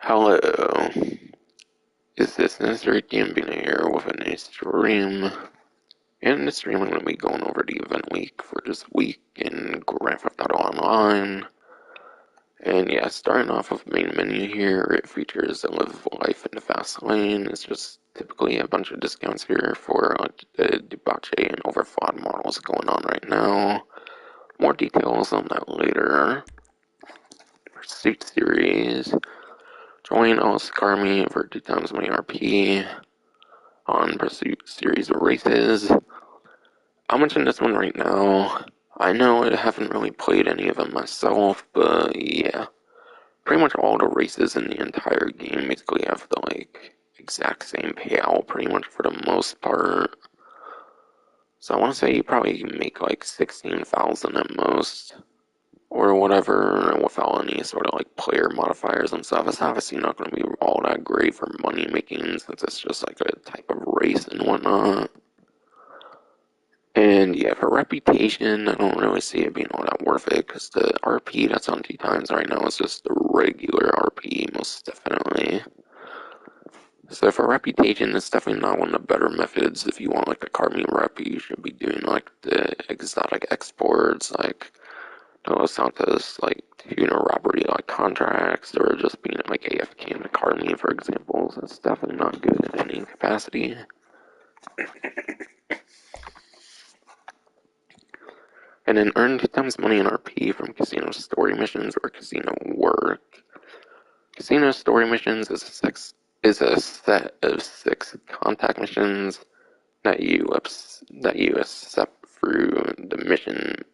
Hello, is this Mr. Gambino here with a new stream? In this stream, I'm going to be going over the event week for this week in Grand Theft Auto Online. And yeah, starting off with main menu here, it features a Live Life in the Fast Lane. It's just typically a bunch of discounts here for the Debauche and Overflawed models going on right now. More details on that later. Pursuit Series. Join Oscar Me for 2 times my RP on Pursuit Series races. I'll mention this one right now. I know I haven't really played any of them myself, but yeah. Pretty much all the races in the entire game basically have the exact same payout pretty much for the most part. So I want to say you probably make like 16,000 at most, or whatever, without any sort of player modifiers and stuff. It's obviously not going to be all that great for money making since it's just like a type of race and whatnot. And yeah, for reputation, I don't really see it being all that worth it because the RP that's on 2 times right now is just the regular RP, most definitely. So for reputation, it's definitely not one of the better methods. If you want like a Carmi rep, you should be doing like the exotic exports, like Los Santos, like tuner robbery, like contracts, or just being like AFK in the Carmi, for example. So it's definitely not good in any capacity. And then earn 2 times money in RP from casino story missions or casino work. Casino story missions is a set of 6 contact missions that you accept through the mission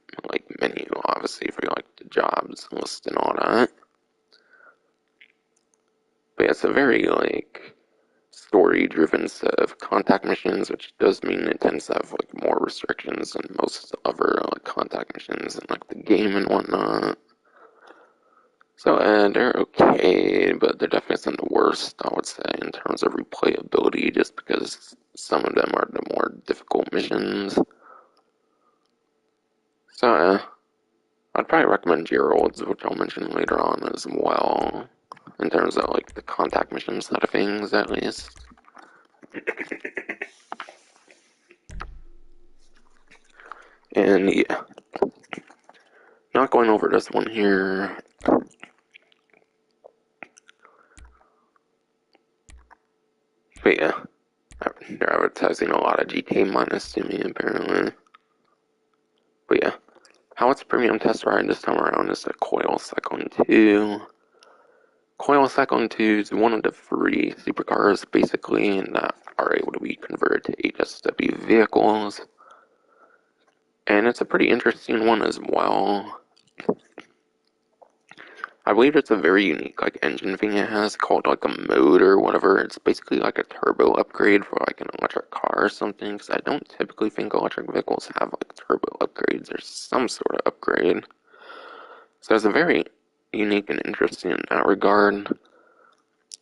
menu, obviously for the jobs list and all that. But yeah, it's a very story-driven set of contact missions, which does mean it tends to have more restrictions than most other contact missions in the game and whatnot. So they're okay, but they're definitely some of the worst, I would say, in terms of replayability, just because some of them are the more difficult missions. So I'd probably recommend Gerald's, which I'll mention later on as well, in terms of the contact mission side of things, at least. And yeah, not going over this one here. But yeah, they're advertising a lot of GTA minus to me, apparently. But yeah, how its premium test ride this time around is a Coil Cyclone 2. Coil Cyclone 2 is one of the 3 supercars, basically, that are able to be converted to HSW vehicles. And it's a pretty interesting one as well. I believe it's a very unique engine thing it has called a mode or whatever. It's basically a turbo upgrade for an electric car or something, because I don't typically think electric vehicles have turbo upgrades or some sort of upgrade. So it's a very unique and interesting in that regard.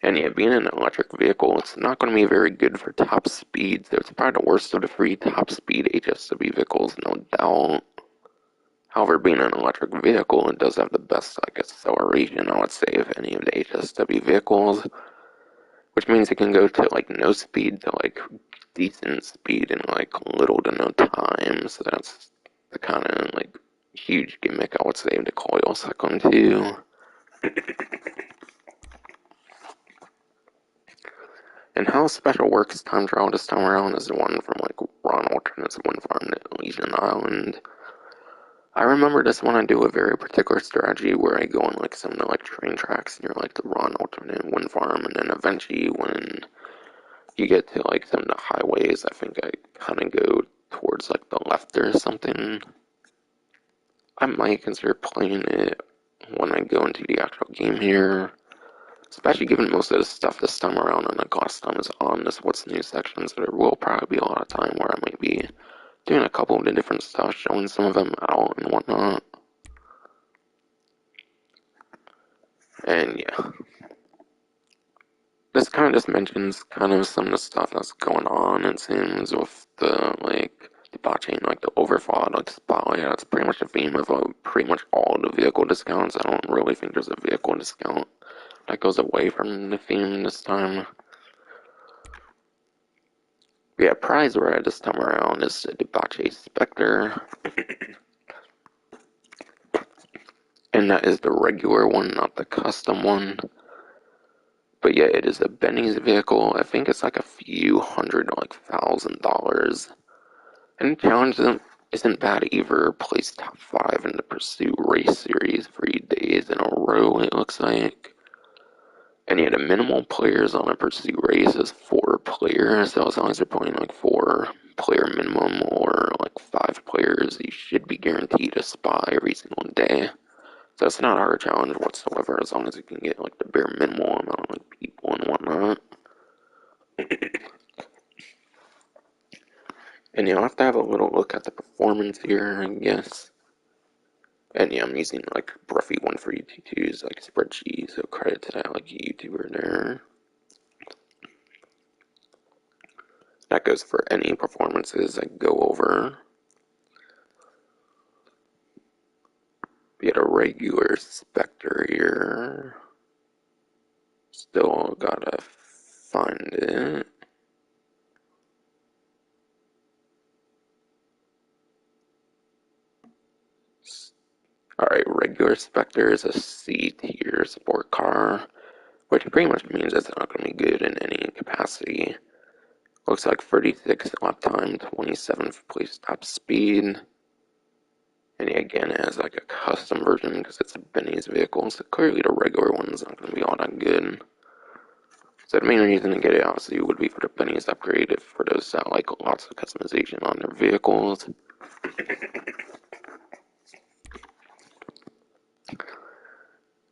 And yeah, being an electric vehicle, it's not going to be very good for top speed, so it's probably the worst of the 3 top speed HSW vehicles, no doubt. However, being an electric vehicle, it does have the best acceleration, I would say, of any of the HSW vehicles, which means it can go to no speed to decent speed in little to no time. So that's the kind of huge gimmick, I would say, of the Coil Cyclone 2. And how special works time trial this time around is the one from Ron Alternate's Wind Farm to Elysian Island. I remember this one I do a very particular strategy where I go on some of the train tracks near the Ron Alternate Wind Farm, and then eventually when you get to some of the highways, I think I kind of go towards the left or something. I might consider playing it when I go into the actual game here, especially given most of the stuff this time around and last time is on this what's new section, so there will probably be a lot of time where I might be doing a couple of the different stuff, showing some of them out and whatnot. And yeah, this kind of just mentions kind of some of the stuff that's going on, it seems, with the debauching, the overflawed spotlight. That's pretty much the theme of pretty much all the vehicle discounts. I don't really think there's a vehicle discount that goes away from the theme this time. Yeah, prize rare this time around is the Debauche Spectre. And that is the regular one, not the custom one. But yeah, it is a Benny's vehicle. I think it's like a few hundred, like $1,000. And the challenge isn't bad either. Placed top 5 in the Pursuit Race Series 3 days in a row, it looks like. And yet, the minimal players on a Pursuit race is 4 players. So as long as you're playing like 4-player minimum or like 5 players, you should be guaranteed a spot every single day. So it's not a hard challenge whatsoever, as long as you can get like the bare minimal amount of like, people and whatnot. And you'll have to have a little look at the performance here, I guess. And yeah, I'm using like Bruffy1322's like spreadsheet, so credit to that like YouTuber there. That goes for any performances I go over. We had a regular Spectre here. Still gotta find it. Alright, regular Spectre is a C tier sport car, which pretty much means it's not going to be good in any capacity. Looks like 36 lap time, 27th place top speed. And again, it has like a custom version because it's a Benny's vehicle, so clearly the regular one's not going to be all that good. So the main reason to get it obviously would be for the Benny's upgrade for those that like lots of customization on their vehicles.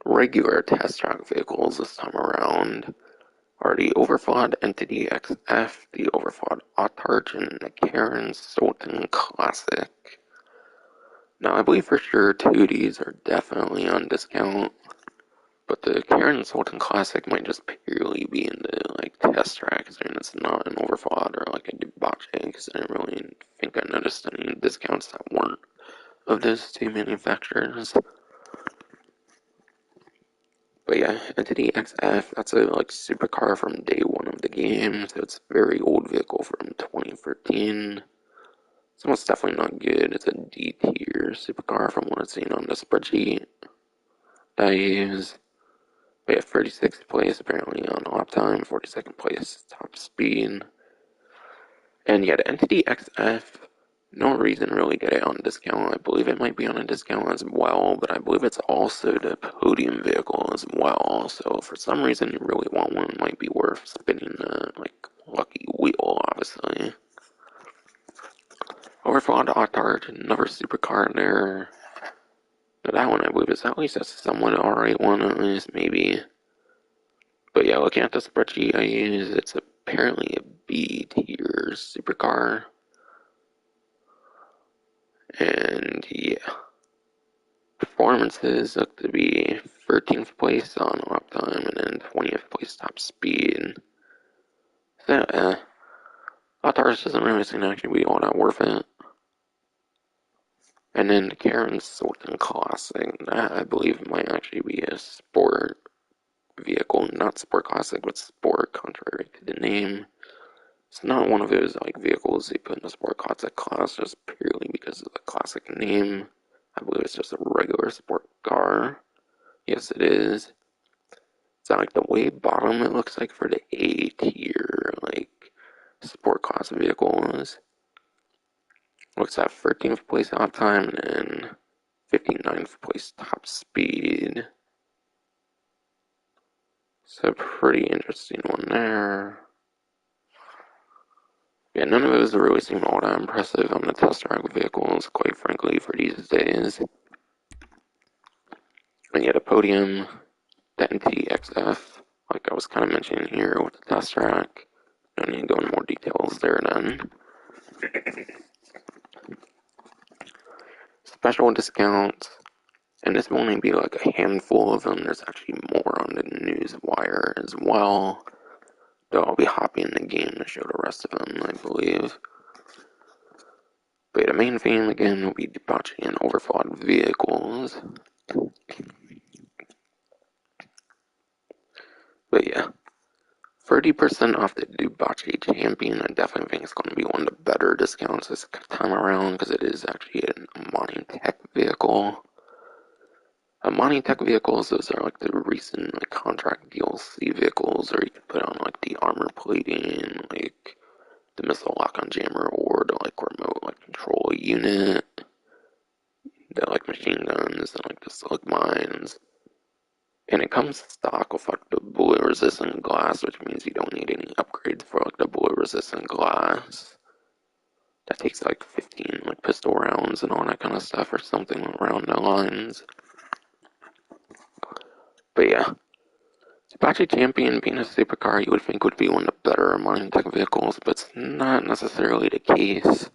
Regular test track vehicles this time around are the Overflawed Entity XF, the Overflawed Autarch, and the Karen Sultan Classic. Now, I believe for sure 2 of these are definitely on discount, but the Karen Sultan Classic might just purely be in the like test tracks, and it's not an Overflawed or like a Debauche, because I didn't really think I noticed any discounts that weren't of those 2 manufacturers. But yeah, Entity XF, that's a like supercar from day 1 of the game, so it's a very old vehicle from 2013. So it's definitely not good. It's a D tier supercar from what I've seen on the spreadsheet that I use. But yeah, 36th place apparently on lap time, 42nd place top speed. And yeah, the Entity XF, no reason to really get it on discount. I believe it might be on a discount as well, but I believe it's also the podium vehicle as well. So for some reason you really want one, it might be worth spinning the like lucky wheel, obviously. Overflawed Autarch, another supercar in there. That one I believe is at least a somewhat alright one, at least maybe. But yeah, looking at the spreadsheet I use, it's apparently a B tier supercar. And yeah, performances look to be 13th place on lap time and then 20th place top speed. So, Autarch doesn't really seem to actually be all that worth it. And then the Karen Sultan Classic, that I believe might actually be a sport vehicle, not sport classic, but sport, contrary to the name. It's not one of those like vehicles they put in the sport classic class just purely because of the classic name. I believe it's just a regular sport car. Yes, it is. It's not like the way bottom it looks like for the A tier, like sport class vehicles. Looks at 13th place on time and then 59th place top speed. So pretty interesting one there. Yeah, none of those really seem all that impressive on the test track vehicles, quite frankly, for these days. And yet a podium, the NTXF, like I was kind of mentioning here with the test track. No need to go into more details there then. Special discounts, and this will only be like a handful of them. There's actually more on the news wire as well. Though I'll be hopping the game to show the rest of them, I believe. But the main theme again will be debauching and overflawed vehicles. But yeah, 30% off the Dubachi Champion. I definitely think it's going to be one of the better discounts this time around because it is actually an Amani Tech vehicle. Amani Tech vehicles, those are like the recent like contract DLC vehicles, or you can put on like the armor plating, like the missile lock-on jammer, or the like remote like control unit, the like machine guns, and like the slug mines. And it comes stock with like the bullet resistant glass, which means you don't need any upgrades for like the bullet resistant glass. That takes like 15 like pistol rounds and all that kind of stuff, or something around the lines. But yeah, Apache Champion being a supercar you would think would be one of the better mining tech vehicles, but it's not necessarily the case.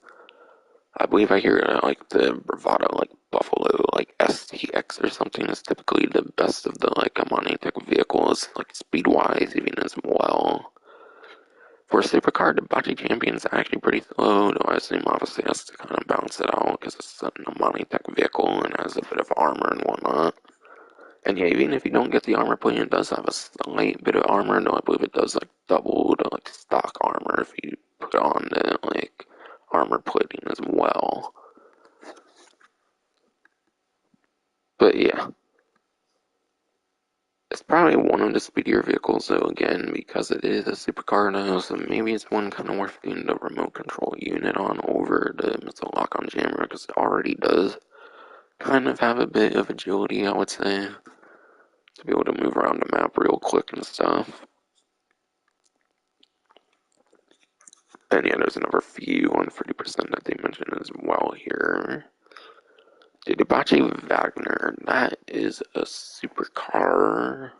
I believe I hear like the Bravado, like Buffalo, like STX or something is typically the best of the like mining tech vehicles, like speed-wise even as well. For a supercar, the Apache Champion is actually pretty slow, though I assume obviously has to kind of balance it out because it's a mining tech vehicle and has a bit of armor and whatnot. And yeah, even if you don't get the armor plate, it does have a slight bit of armor, though I believe it does like double the like stock armor if you put on the like armor plating as well. But yeah, it's probably one of the speedier vehicles though, again, because it is a supercar now, so maybe it's one kind of worth getting the remote control unit on over the missile lock-on jammer, because it already does kind of have a bit of agility, I would say, to be able to move around the map real quick and stuff. And yeah, there's another few on 30% that they mentioned as well here. The Apache Wagner, that is a supercar.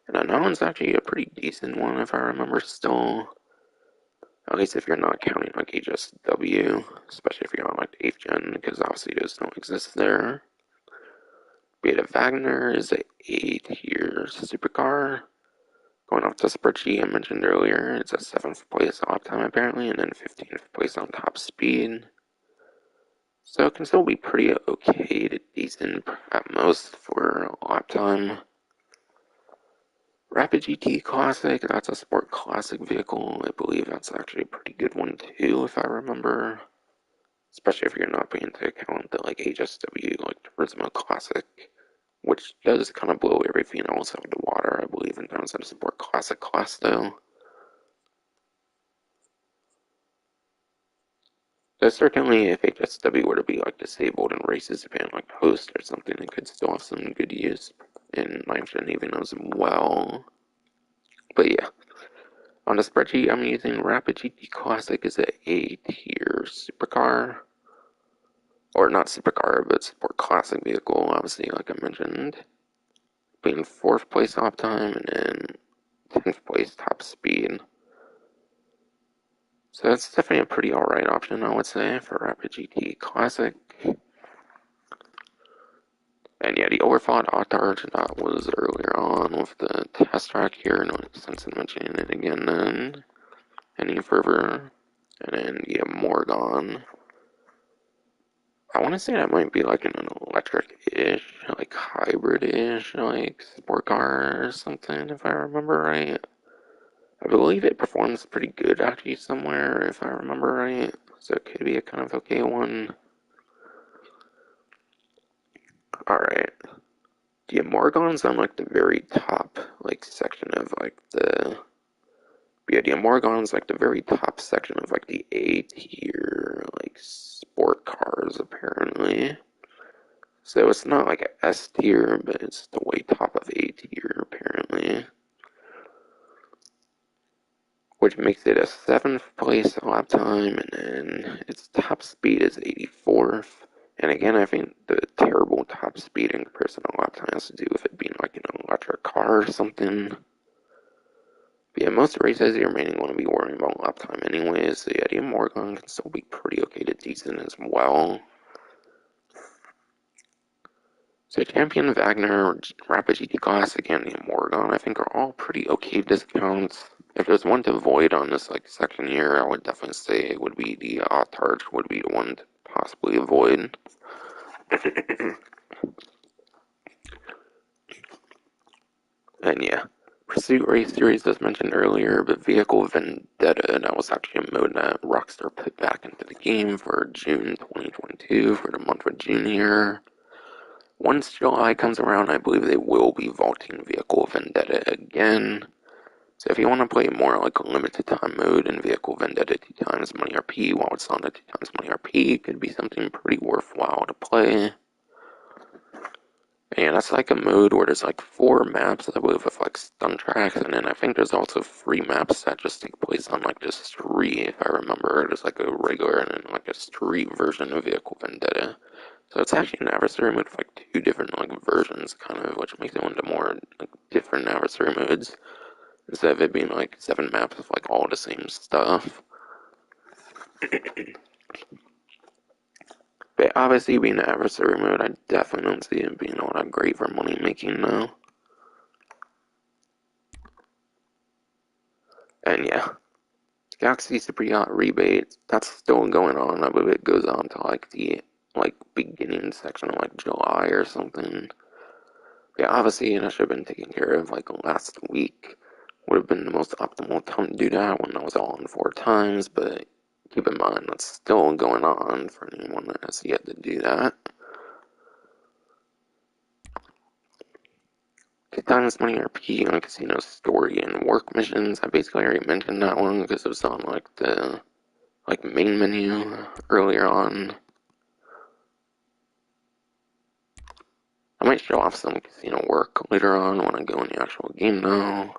And that one's actually a pretty decent one if I remember still. At least if you're not counting like HSW, especially if you're on like the 8th gen, because obviously those don't exist there. Beta Wagner is a A-tier supercar. Going off the spreadsheet I mentioned earlier, it's a 7th place lap time apparently, and then 15th place on top speed. So it can still be pretty okay to decent at most for lap time. Rapid GT Classic, that's a sport classic vehicle. I believe that's actually a pretty good one too, if I remember. Especially if you're not paying into account the like HSW, like Turismo Classic, which does kind of blow everything else out of the water, I believe, in terms of the sport classic class though. So certainly, if HSW were to be like disabled in races, depending like host or something, it could still have some good use in nitrogen even as well. But yeah, on the spreadsheet I'm using, Rapid GT Classic is a A-tier supercar, or not supercar, but sport classic vehicle. Obviously, like I mentioned, being 4th place off time and then 10th place top speed. So that's definitely a pretty alright option, I would say, for Rapid GT Classic. And yeah, the overthought Autarch that was earlier on with the test track here, no sense in mentioning it again then any further. And then yeah, Morgan. I want to say that might be like an electric-ish, like hybrid-ish, like sport car or something, if I remember right. I believe it performs pretty good actually somewhere, if I remember right. So it could be a kind of okay one. Alright. Yeah, Morgan's on like the very top like section of like the Morgan's like the very top section of like the A tier like sport cars apparently. So it's not like a S tier, but it's the way top of A tier apparently. Which makes it a 7th place lap time, and then its top speed is 84th. And again, I think the terrible top speed in comparison to lap time has to do with it being like an electric car or something. But yeah, most races you're mainly going to be worrying about lap time anyways, so yeah, the Morgan can still be pretty okay to decent as well. So Champion, Wagner, Rapid GT Classic, and the Morgan, I think are all pretty okay discounts. If there's one to avoid on this like section here, I would definitely say it would be the Autarch would be the one to possibly avoid. And yeah, Pursuit Race Series, as mentioned earlier, but Vehicle Vendetta, that was actually a mode that Rockstar put back into the game for June 2022, for the month of June here. Once July comes around, I believe they will be vaulting Vehicle Vendetta again. So if you want to play more like a limited time mode in Vehicle Vendetta 2 times money RP while it's on the 2 times money RP, could be something pretty worthwhile to play. And that's like a mode where there's like 4 maps, I believe, with like stun tracks, and then I think there's also 3 maps that just take place on like the street, if I remember. There's like a regular and then like a street version of Vehicle Vendetta. So it's actually an adversary mode with like 2 different like versions, kind of, which makes it one of the more like different adversary modes. Instead of it being like 7 maps with like all the same stuff. But obviously being an adversary mode, I definitely don't see it being all that great for money making now. And yeah, Galaxy Super Yacht rebate, that's still going on. I believe it goes on to like the beginning section of like July or something. Yeah, obviously that should have been taken care of like last week. Would have been the most optimal time to do that when I was all on 4 times, but keep in mind that's still going on for anyone that has yet to do that. 2 times money RP on Casino Story and Work Missions. I basically already mentioned that one because it was on like the main menu earlier on. I might show off some casino work later on when I go in the actual game though.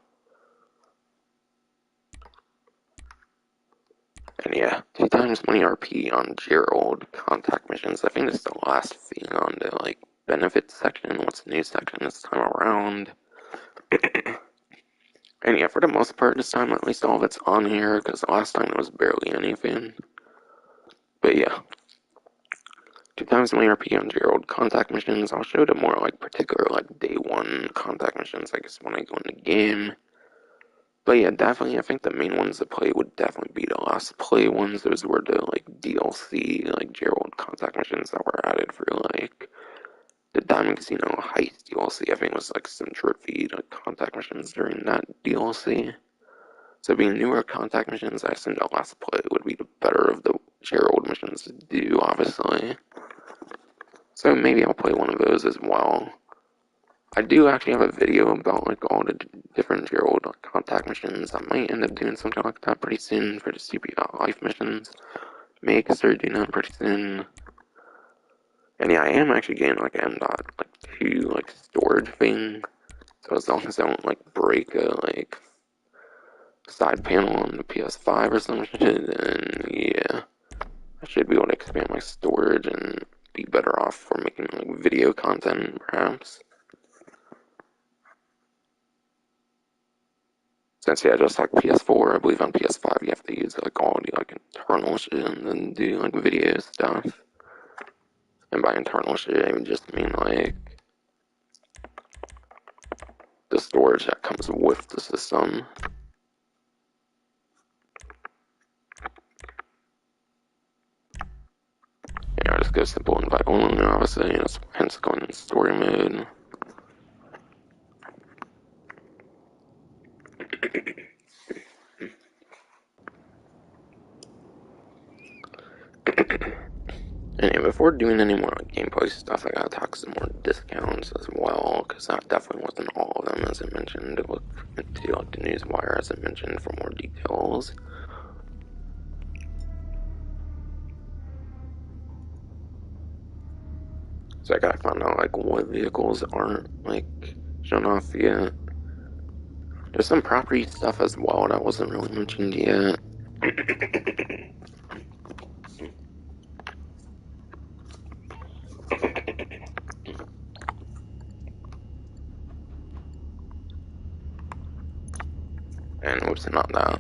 And yeah, 2 times money RP on Gerald contact missions. I think this is the last thing on the like benefits section. What's the new section this time around? And yeah, for the most part this time, at least all of it's on here, because the last time there was barely anything. But yeah, 2 times money RP on Gerald contact missions. I'll show the more like particular like day 1 contact missions, I guess, when I go in the game. But yeah, definitely, I think the main ones to play would definitely be the last play ones. Those were the like DLC, like Gerald contact missions that were added for like the Diamond Casino Heist DLC. I think it was like some trophy like contact missions during that DLC. So being newer contact missions, I assume the last play would be the better of the Gerald missions to do, obviously. So maybe I'll play one of those as well. I do actually have a video about like all the different Gerald contact missions. I might end up doing something like that pretty soon for the CP life missions. May start doing that pretty soon. And yeah, I am actually getting like M.2 like storage thing. So as long as I don't like break a like side panel on the PS5 or some shit, then yeah, I should be able to expand my storage and be better off for making like video content perhaps. Since yeah, just like PS4, I believe on PS5 you have to use like all the like internal shit and then do like video stuff. And by internal shit, I just mean like the storage that comes with the system. Yeah, I just go simple invite only, obviously, hence going in story mode. Anyway, before doing any more like gameplay stuff, I gotta talk some more discounts as well, because that definitely wasn't all of them, as I mentioned. Look into like the newswire, as I mentioned, for more details. So I gotta find out like what vehicles aren't like shown off yet. There's some property stuff as well that wasn't really mentioned yet. And whoops, not that.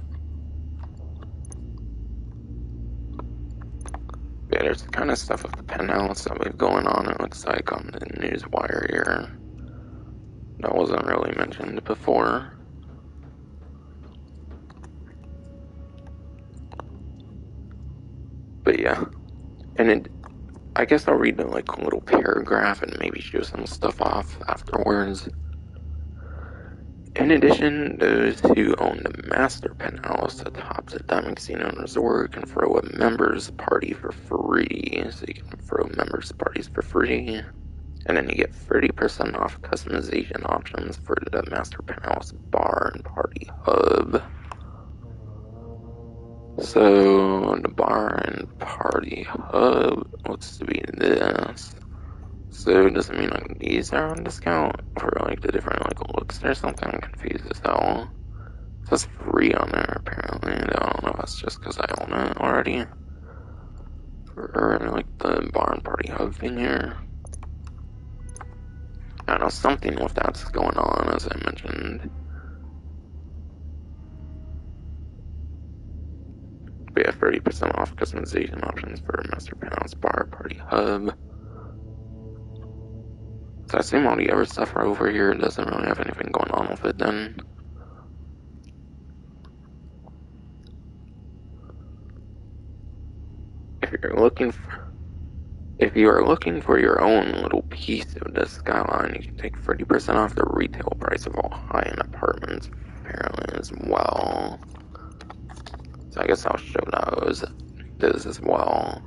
Yeah, there's the kind of stuff with the penthouse that we've going on, it looks like, on the newswire here. That wasn't really mentioned before. But yeah. And I guess I'll read the like little paragraph and maybe show some stuff off afterwards. In addition, those who own the master penthouse atop the Diamond Casino Resort can throw a members party for free. So you can throw members parties for free. And then you get 30% off customization options for the master penthouse bar and party hub. So the bar and party hub looks to be this. So does it mean like these are on discount for like the different like looks or something? I'm confused as hell. It says free on there apparently. I don't know if that's just because I own it already. Or like the bar and party hub thing here. I don't know, something with that's going on as I mentioned. We have 30% off customization options for Master Penthouse Bar Party Hub. So I assume all the other stuff right over here doesn't really have anything going on with it then. If you are looking for your own little piece of the skyline, you can take 30% off the retail price of all high-end apartments apparently as well. So I guess I'll show those as well.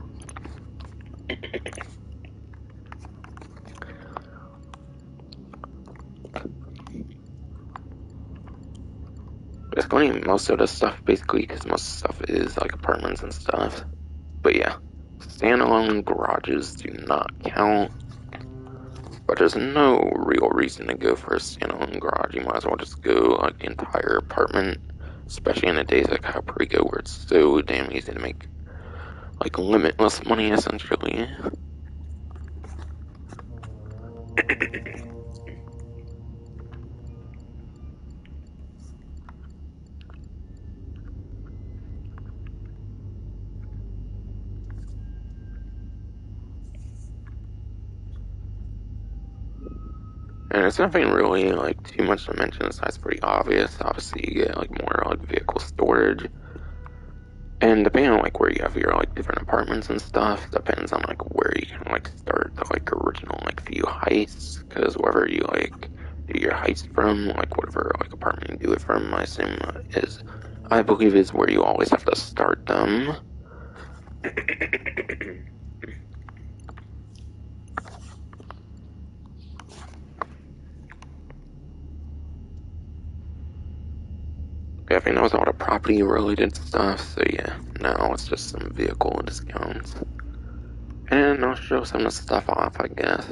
Basically, most of the stuff, because most stuff is like apartments and stuff. But yeah, standalone garages do not count. But there's no real reason to go for a standalone garage. You might as well just go like the entire apartment, especially in the days like Cayo Perico where it's so damn easy to make like limitless money essentially. And it's nothing really like too much to mention, so it's pretty obvious. Obviously you get like more like vehicle storage. And depending on like where you have your like different apartments and stuff, depends on like where you can like start the like original like few heists. Because wherever you like do your heist from, like whatever like apartment you do it from, I assume I believe is where you always have to start them. Okay, I think that was all the property related stuff. So yeah, now it's just some vehicle discounts. And I'll show some of the stuff off, I guess,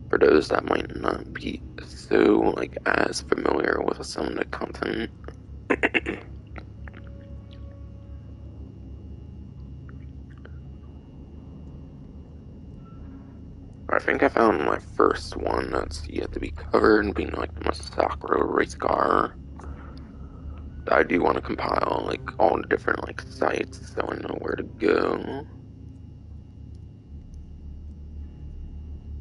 for those that might not be so like as familiar with some of the content. I think I found my first one that's yet to be covered, being like the Massacro race car. I do want to compile like all the different like sites so I know where to go.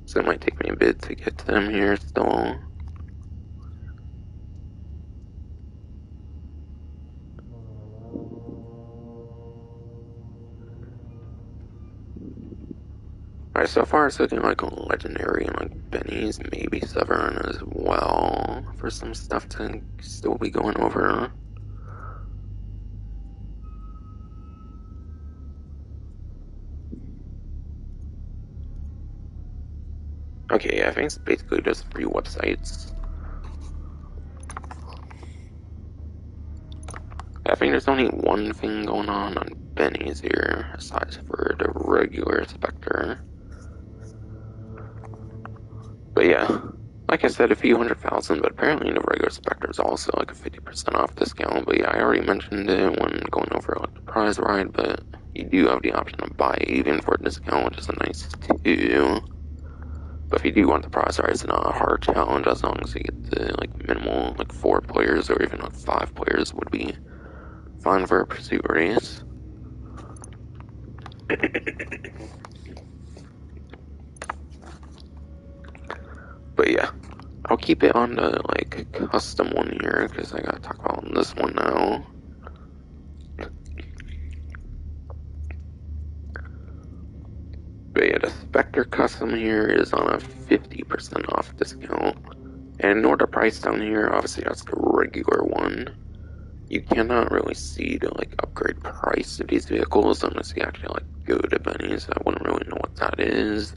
So it might take me a bit to get to them here still. Alright, so far it's looking like a legendary and like Benny's, maybe Severn as well for some stuff to still be going over. Okay, yeah, I think it's basically just 3 websites. I think there's only one thing going on Benny's here, aside for the regular Spectre. But yeah, like I said, a few 100,000, but apparently the regular Spectre is also like a 50% off discount. But yeah, I already mentioned it when going over like the prize ride, but you do have the option to buy even for a discount, which is a nice too. But if you do want the prize ride, it's not a hard challenge as long as you get the like minimal like 4 players or even like 5 players would be fine for a pursuit race. But yeah, I'll keep it on the like custom one here because I gotta talk about this one now. But yeah, the Spectre custom here is on a 50% off discount. And ignore the price down here, obviously that's the regular one. You cannot really see the like upgrade price of these vehicles unless you actually like go to Benny's. I wouldn't really know what that is.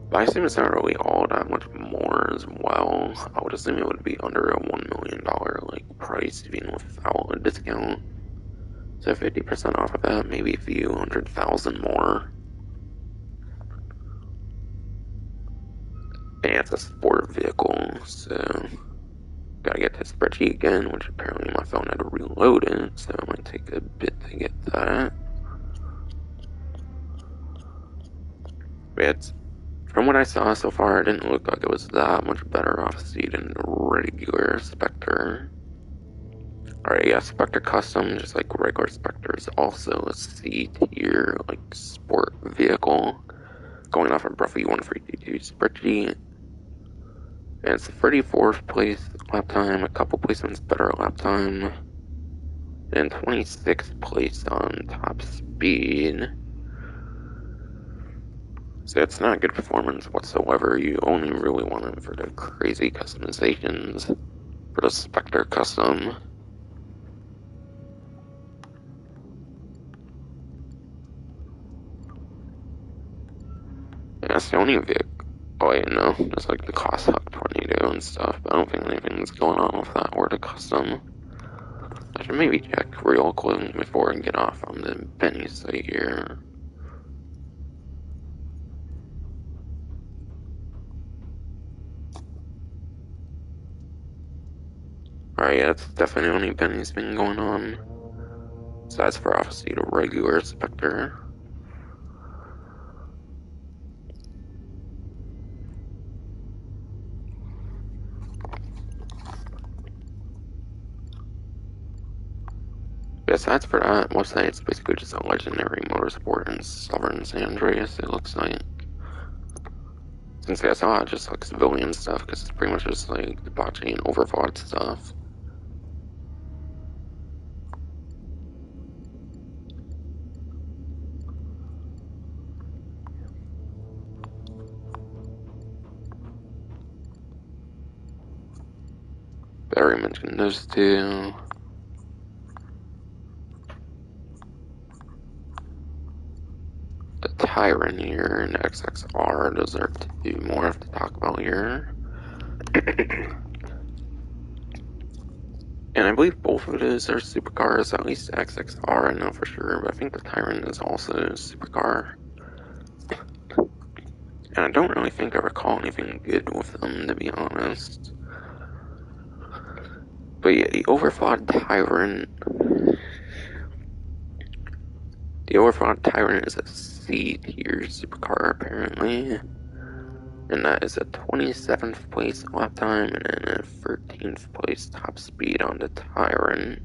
But I assume it's not really all that much more as well. I would assume it would be under a $1 million like price even without a discount. So 50% off of that, maybe a few 100,000 more. And it's a sport vehicle, so gotta get this spreadsheet again, which apparently my phone had to reload it, so it might take a bit to get that. But from what I saw so far, it didn't look like it was that much better off seat than the regular Spectre. Alright, yeah, Spectre Custom, just like regular Spectre, is also a C-tier, like, sport vehicle, going off of roughly 152 spreadsheet. And it's 34th place lap time, a couple placements better lap time, and 26th place on top speed. So it's not good performance whatsoever. You only really want it for the crazy customizations for the Spectre Custom. Yeah, that's the only vehicle. Oh wait, no, there's like the Class Hub Tornado and stuff, but I don't think anything's going on with that or the custom. I should maybe check real quick before I get off on the Benny site here. Alright, yeah, it's definitely only Benny's been going on. So that's for obviously the regular Spectre. Besides for that website, it's basically just a legendary motorsport in Southern San Andreas, it looks like. Since I saw it just like civilian stuff, because it's pretty much just like debauchery and overfought stuff. But I already mentioned those two. The Tyrant here and XXR, those are two more I have to talk about here. And I believe both of those are supercars, at least XXR I know for sure, but I think the Tyrant is also a supercar. And I don't really think I recall anything good with them, to be honest. But yeah, the Overflawed Tyrant. The Overflawed Tyrant is a C-tier supercar, apparently. And that is a 27th place lap time and then a 13th place top speed on the Tyrant.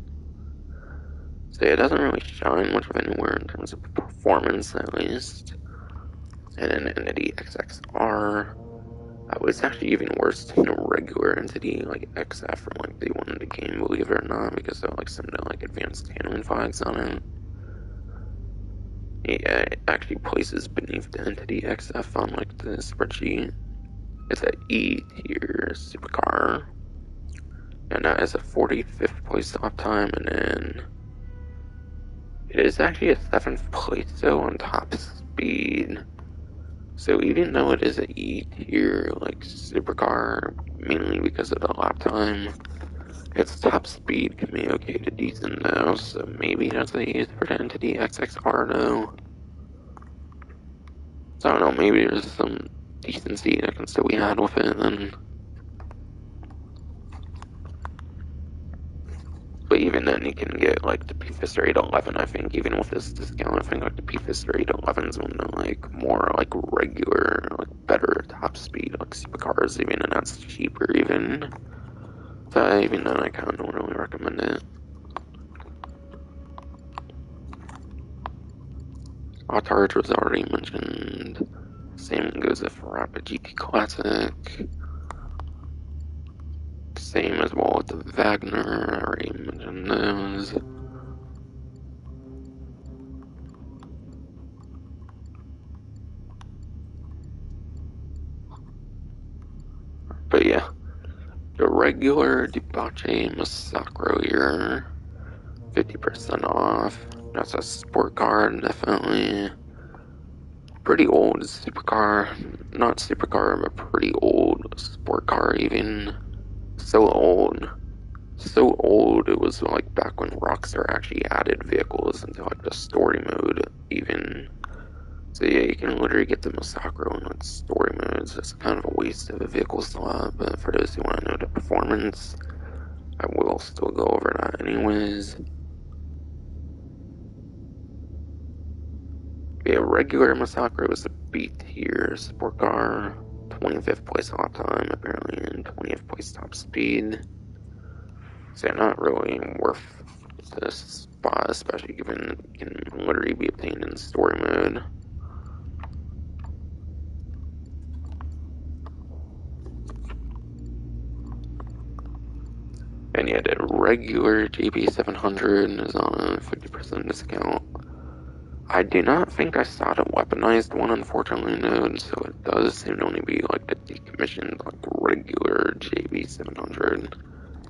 So it doesn't really shine much of anywhere in terms of performance, at least. And then Entity XXR. It's actually even worse than a regular Entity like XF or like they wanted the game, believe it or not, because of like some like advanced handling flags on it. Yeah, it actually places beneath the Entity XF on like the spreadsheet. It's an E tier supercar. And that is a 45th place top time, and then it is actually a 7th place though on top speed. So even though it is an E tier like supercar, mainly because of the lap time, its top speed can be okay to decent though. So maybe that's what they use for the Entity XXR though. So I don't know, maybe there's some decency that can still be had with it then. But even then, you can get like the P-Fister 811. I think even with this discount, I think like the P-Fister 811 is one of the like more like regular, like better top speed like supercars even, and that's cheaper even. So even then, I kind of don't really recommend it. Autarch was already mentioned. Same goes with Rapid GT Classic. Same as well with the Wagner. I already mentioned those. But yeah, the regular Debauche Masacro here, 50% off. That's a sport car, definitely. Pretty old supercar, not supercar, but pretty old sport car even. So old it was like back when Rockstar actually added vehicles into like the story mode even. So yeah, you can literally get the Masacro in like story modes. It's kind of a waste of a vehicle slot, but for those who want to know the performance, I will still go over that anyways. Yeah, regular Masacro is a B tier sport car, 25th place lap time apparently, and 20th place top speed. So not really worth this spot, especially given it can literally be obtained in story mode. And yeah, the regular JP700 is on a 50% discount. I do not think I saw the weaponized one, unfortunately, no, so it does seem to only be like the decommissioned, like regular JB700,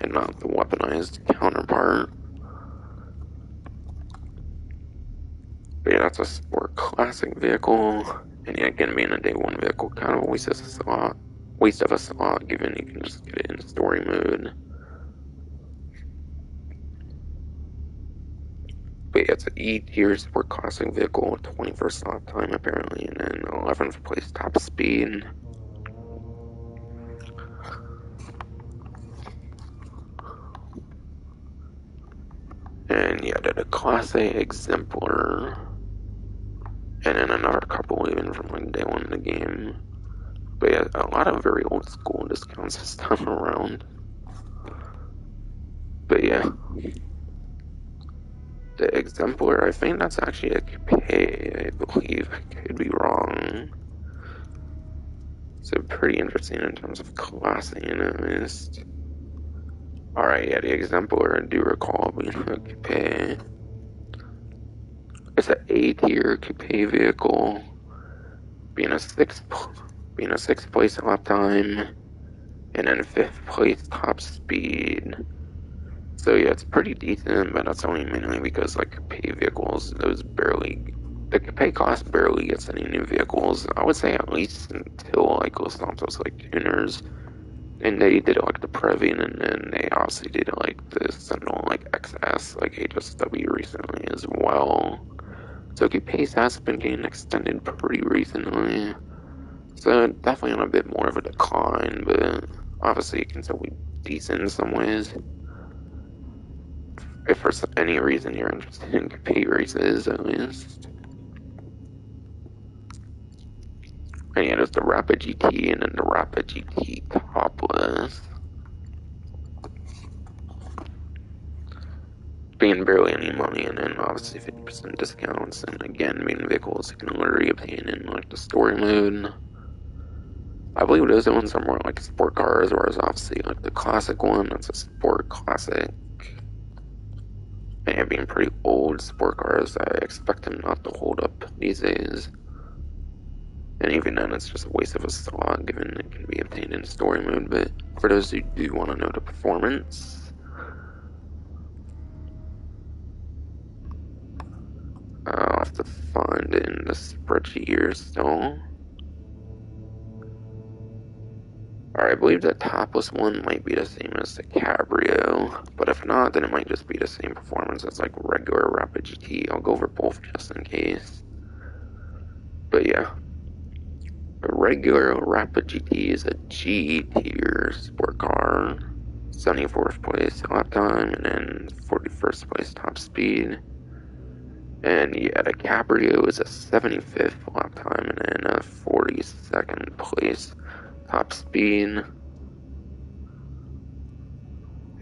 and not the weaponized counterpart. But yeah, that's a sport classic vehicle, and yeah, again, being a day one vehicle kind of waste of a slot, given you can just get it in story mode. But yeah, it's an E tier sport classic vehicle, 21st lap time apparently, and then 11th place top speed. And yeah, did a Class A exemplar, and then another couple even from like day one in the game. But yeah, a lot of very old school discounts this time around. But yeah, the exemplar, I think that's actually a coupe, I believe. I could be wrong. So pretty interesting in terms of classing at least. Alright, yeah, the exemplar I do recall being a coupe. It's an A tier coupe vehicle, being a sixth place lap time, and then fifth place top speed. So yeah, it's pretty decent, but that's only mainly because like coupe vehicles, the coupe class barely gets any new vehicles. I would say at least until like Los Santos like tuners, and they did like the Previan, and then they obviously did like the Sentinel like XS like HSW recently as well. So coupe has been getting extended pretty recently. So definitely on a bit more of a decline, but obviously it can still be decent in some ways. If for any reason you're interested in coupe races, at least. And yeah, there's the Rapid GT and then the Rapid GT Topless. Being barely any money, and then obviously 50% discounts, and again, being vehicles you can literally obtain in like the story mode. I believe those ones are more like sport cars, whereas obviously like the classic one, that's a sport classic. And being pretty old sport cars, I expect them not to hold up these days. And even then, it's just a waste of a slot, given it can be obtained in story mode. But for those who do want to know the performance, I'll have to find it in the spreadsheet here still. Alright, I believe the topless one might be the same as the Cabrio, but if not, then it might just be the same performance as like regular Rapid GT. I'll go over both just in case. But yeah, a regular Rapid GT is a G tier sport car, 74th place lap time, and then 41st place top speed. And yeah, the Cabrio is a 75th lap time and then a 42nd place top speed.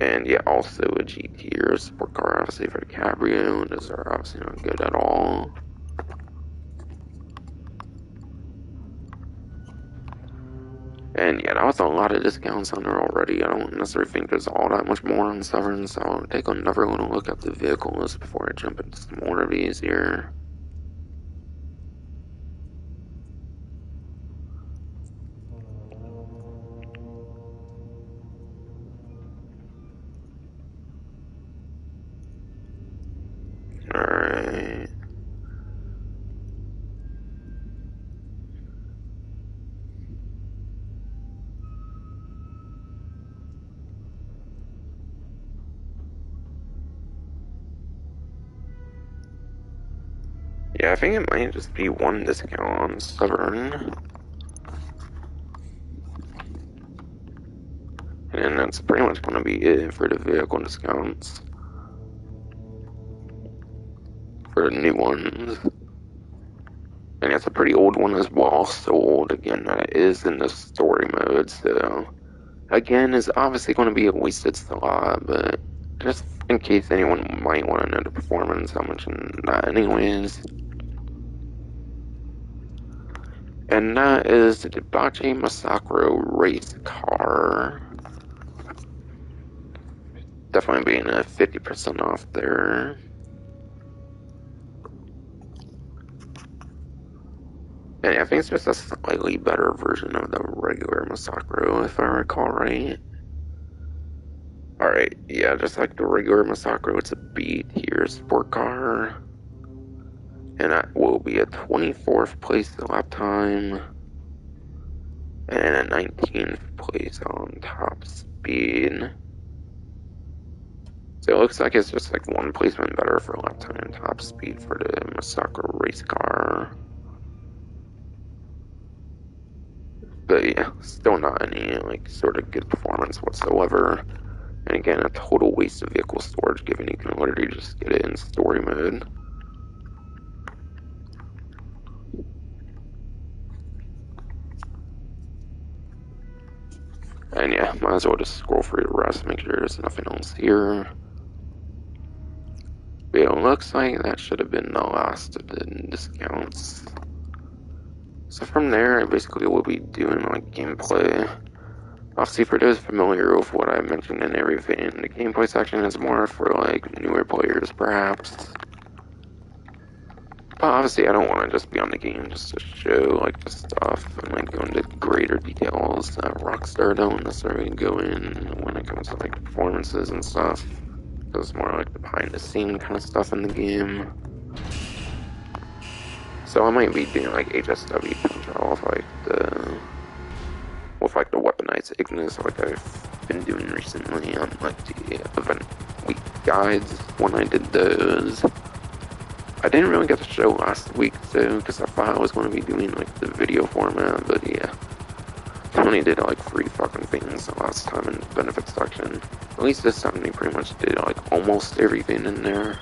And yeah, also a G tier sport car, obviously for the Cabrio. Those are obviously not good at all. And yeah, that was a lot of discounts on there already. I don't necessarily think there's all that much more on Severn, so I'll take another little look at the vehicle list before I jump into some more of these here. Yeah, I think it might just be one discount on Stubborn. And that's pretty much going to be it for the vehicle discounts. For the new ones. And it's a pretty old one as well, so old again that it is in the story mode, so again, it's obviously going to be a wasted slot, but just in case anyone might want to know the performance, I'll mention that anyways. And that is the Daibachi Masakuro race car. Definitely being a 50% off there. And I think it's just a slightly better version of the regular Masakuro, if I recall right. Alright, yeah, just like the regular Masakuro, it's a B tier sport car. And that will be a 24th place lap time. And a 19th place on top speed. So it looks like it's just like one placement better for lap time and top speed for the Masakuro race car. But yeah, still not any like sort of good performance whatsoever. And again, a total waste of vehicle storage, given you can literally just get it in story mode. And yeah, might as well just scroll through the rest, make sure there's nothing else here. But it looks like that should have been the last of the discounts. So from there, I basically will be doing like gameplay. Obviously, for those familiar with what I mentioned in everything, the gameplay section is more for like newer players, perhaps. But obviously, I don't want to just be on the game just to show like the stuff and like go into greater details that Rockstar don't necessarily go in when it comes to like performances and stuff. It's more like the behind the scene kind of stuff in the game. So I might be doing like HSW control with like the weaponized Ignis like I've been doing recently on like the event week guides when I did those. I didn't really get to show last week though, because I thought I was going to be doing like the video format, but yeah. I only did like 3 fucking things the last time in the benefits section. At least this time they pretty much did like almost everything in there.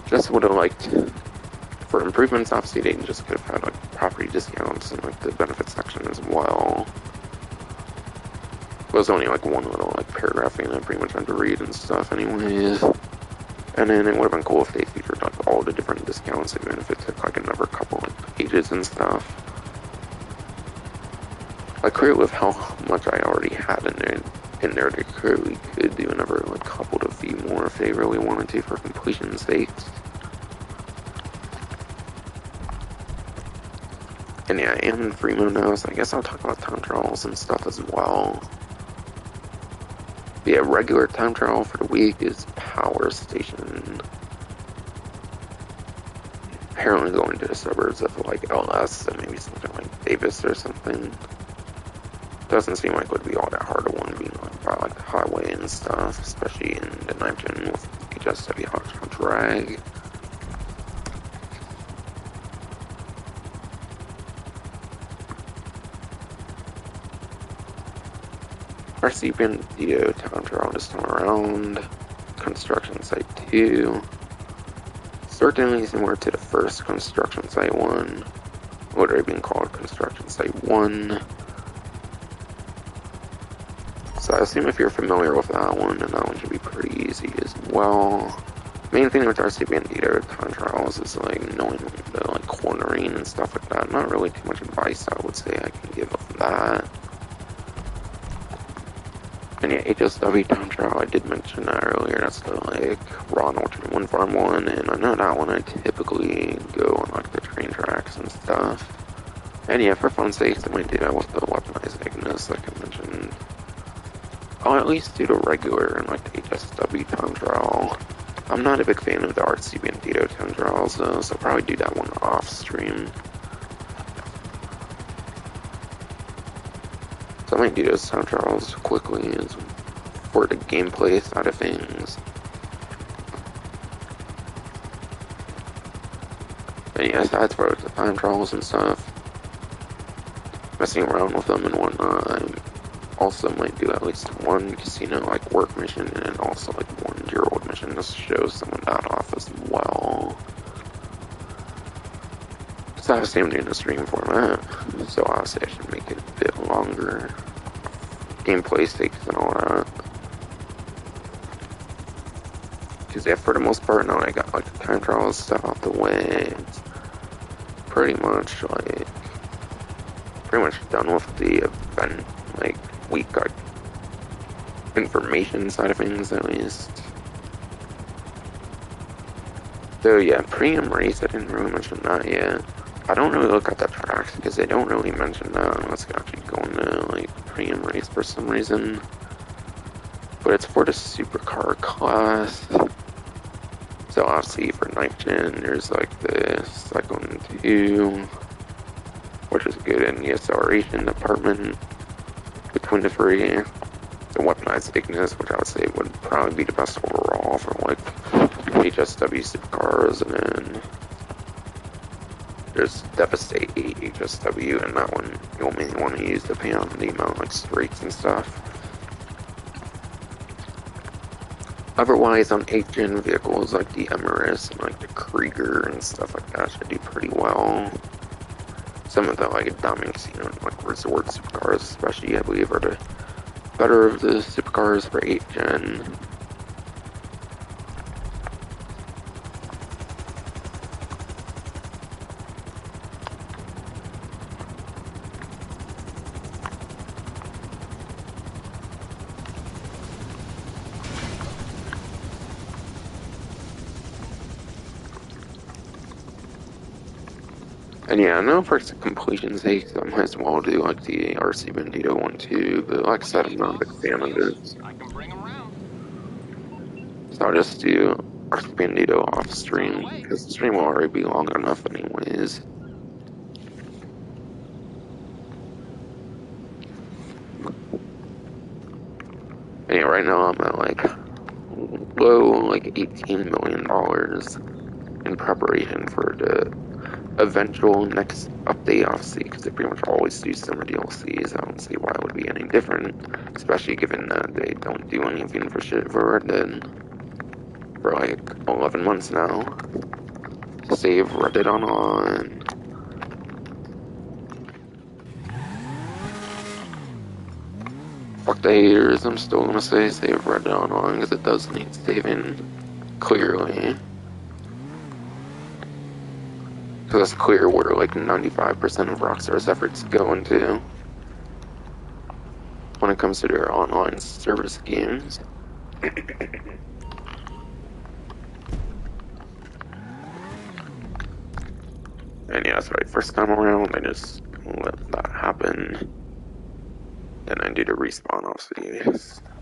Just would have liked, for improvements, obviously they just could have had like property discounts in like the benefits section as well. It was only like one little like paragraph thing I pretty much had to read and stuff anyways. And then it would have been cool if they featured like all the different discounts, even if it took like another couple like pages and stuff. I agree with how much I already had in there they clearly could do another like couple to few more if they really wanted to for completion's sake. And yeah, I am in free mode now, so I guess I'll talk about time trials and stuff as well. But yeah, regular time trial for the week is Power Station. Apparently going to the suburbs of like LS, so maybe something like Davis or something. Doesn't seem like it would be all that hard to one being like by like the highway and stuff, especially in the night gen with HSW Hotshot Drag. RC Bandito time trial this time around. Construction Site 2. Certainly similar to the first Construction Site 1. Literally being called Construction Site 1. So I assume if you're familiar with that one, then that one should be pretty easy as well. Main thing with RC Bandito time trials is like knowing the like cornering and stuff like that. Not really too much advice I would say I can give of that. And yeah, HSW time trial, I did mention that earlier. That's the like raw and alternate 1 farm 1, and I know that one I typically go on like the train tracks and stuff. And yeah, for fun's sake, I might do that with the weaponized Ignis, like I mentioned. I'll at least do the regular and like the HSW time trial. I'm not a big fan of the RC Bandito time trials though, so I'll probably do that one off stream. So I might do those time trials quickly as for the gameplay side of things. And yeah, aside for the time trials and stuff, messing around with them and whatnot, I also might do at least one casino like work mission and also like one Gerald mission just to show some of that off as well. So obviously I'm doing a stream format, so obviously I should make it a bit longer. Gameplay stakes and all that. Because yeah, for the most part now I got like the time trials stuff out the way. It's pretty much done with the event, like week information side of things at least. So yeah, pre-em race, I didn't really mention that yet. I don't really look at the tracks because they don't really mention that unless you actually go into like pre-em race for some reason. But it's for the supercar class. So obviously for 9th gen, there's like the Cyclone 2, which is good in the acceleration department between the three. The weaponized Ignis, which I would say would probably be the best overall for like HSW supercars, and then there's Devastate HSW, and that one you only want to use depending on the amount of like streaks and stuff. Otherwise, on 8th gen vehicles like the Emirates and like the Krieger and stuff like that should do pretty well. Some of the like Diamond Casino and like Resort supercars, especially, I believe, are the better of the supercars for 8th gen. And yeah, I know for completion's sake, I might as well do like the RC Bandito one too, but like I said, I'm not a big fan of it. So I'll just do RC Bandito off stream, because the stream will already be long enough anyways. And yeah, right now I'm at like low, like $18 million in preparation for the eventual next update, obviously, because they pretty much always do summer DLCs. I don't see why it would be any different, especially given that they don't do anything for shit for Red Dead for like 11 months now. Save Red Dead Online. Fuck the haters, I'm still gonna say save Red Dead Online because it does need saving, clearly. So that's clear where like 95% of Rockstar's efforts go into when it comes to their online service games. And yeah, that's right, first time around, I just let that happen. Then I do the respawn, obviously,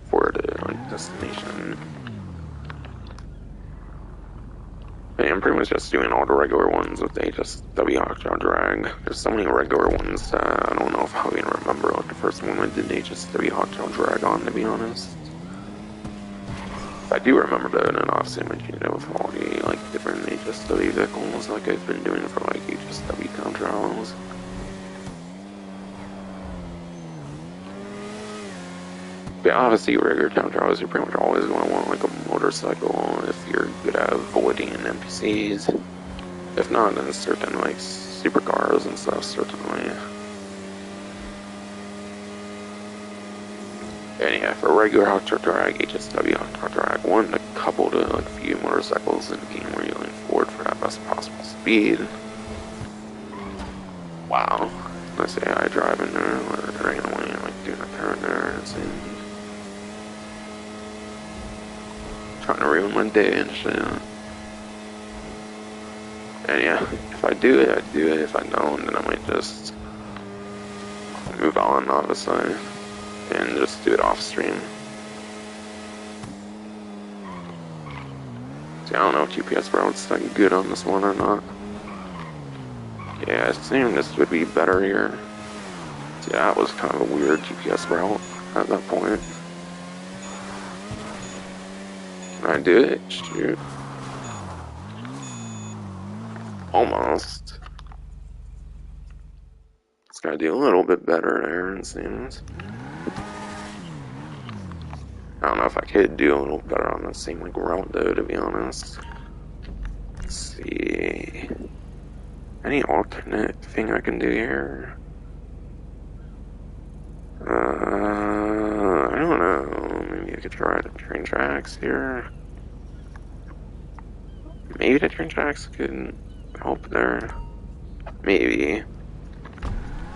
for the destination. And I'm pretty much just doing all the regular ones with the HSW Hotshot Drag. There's so many regular ones, I don't know if I'll even remember like the first one I did the HSW Hotshot Drag on, to be honest. I do remember that, and obviously mentioning it with all the like different HSW vehicles like I've been doing for like HSW time trials. But obviously regular time trials, you're pretty much always going to want like a motorcycle if you're good at avoiding NPCs. If not, then certain like supercars and stuff, certainly. And yeah, for regular Hotshot Drag, HSW Hotshot Drag, one, a couple to like a few motorcycles in the game where you lean forward for that best possible speed. Wow. Let's say I drive in there randomly and like doing a turn there and it seems trying to ruin my day and shit. And yeah, if I do it, I do it. If I don't, then I might just move on, obviously, and just do it off stream. See, I don't know if GPS route's like good on this one or not. Yeah, it seemed this would be better here. See, that was kind of a weird GPS route at that point. Can I do it? Shoot. Almost. It's gotta do a little bit better there, it seems. I don't know if I could do a little better on the same like route though, to be honest. Let's see. Any alternate thing I can do here? I don't know. Maybe I could try the train tracks here. Maybe the train tracks could help there. Maybe.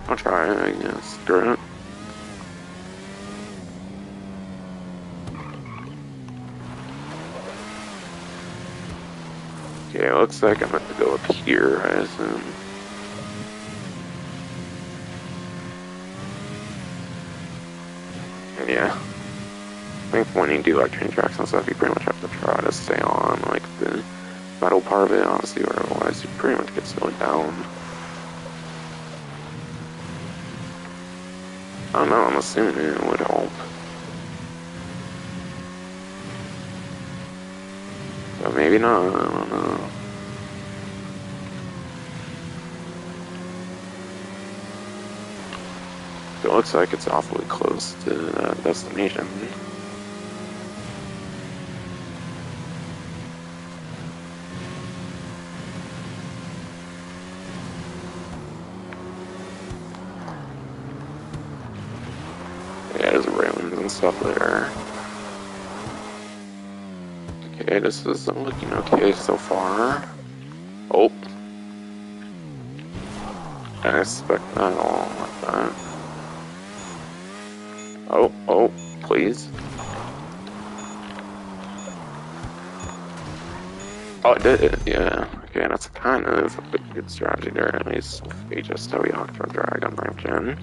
I'll try it, I guess. Screw it. Okay, looks like I'm going to go up here, I assume. And yeah. I think when you do like train tracks and stuff, you pretty much have to try to stay on like the metal part of it, honestly, or otherwise you pretty much get slowed down. I don't know, I'm assuming it would help. But maybe not, I don't know. It looks like it's awfully close to the destination. Yeah, there's railings and stuff there. Okay, this is looking okay so far. Oh. I expect that all like that. Oh, please. Oh, it did it, yeah. Okay, that's kind of a good strategy there, at least. Just how we Octo Drag on 9th gen.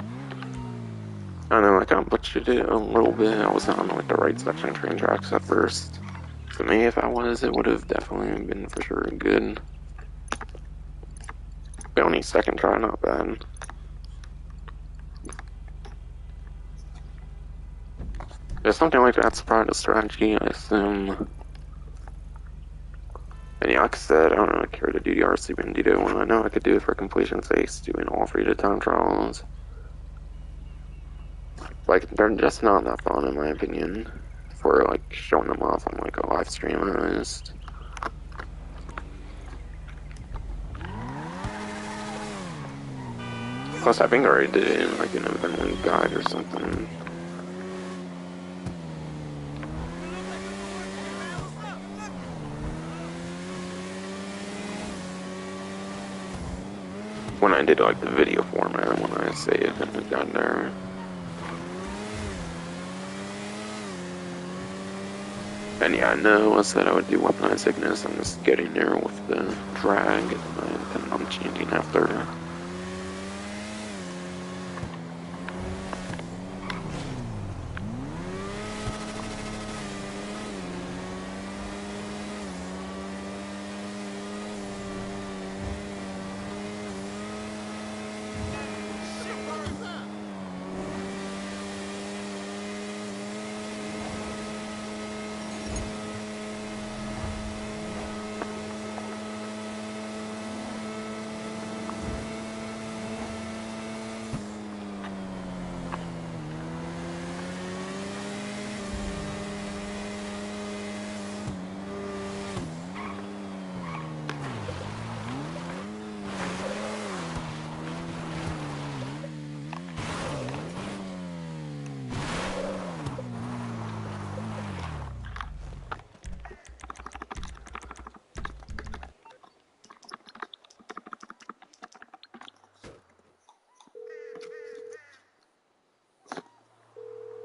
And then, like, I butchered it a little bit. I wasn't on, like, the right section of train tracks at first. For me, if I was, it would have definitely been for sure good. The only second try, not bad. If something like that's part of the strategy, I assume. And yeah, like I said, I don't really care to do the RC Bandito one. I know I could do it for completion's sake, doing all 3 time trials. Like, they're just not that fun, in my opinion, for, like, showing them off on, like, a live stream, at least. Plus, I think I already did it in, like, an event link guide or something. When I did, like, the video format, when I say event link guide there. And yeah, I know I said I would do Weaponized Ignis. I'm just getting there with the drag, and I'm changing after.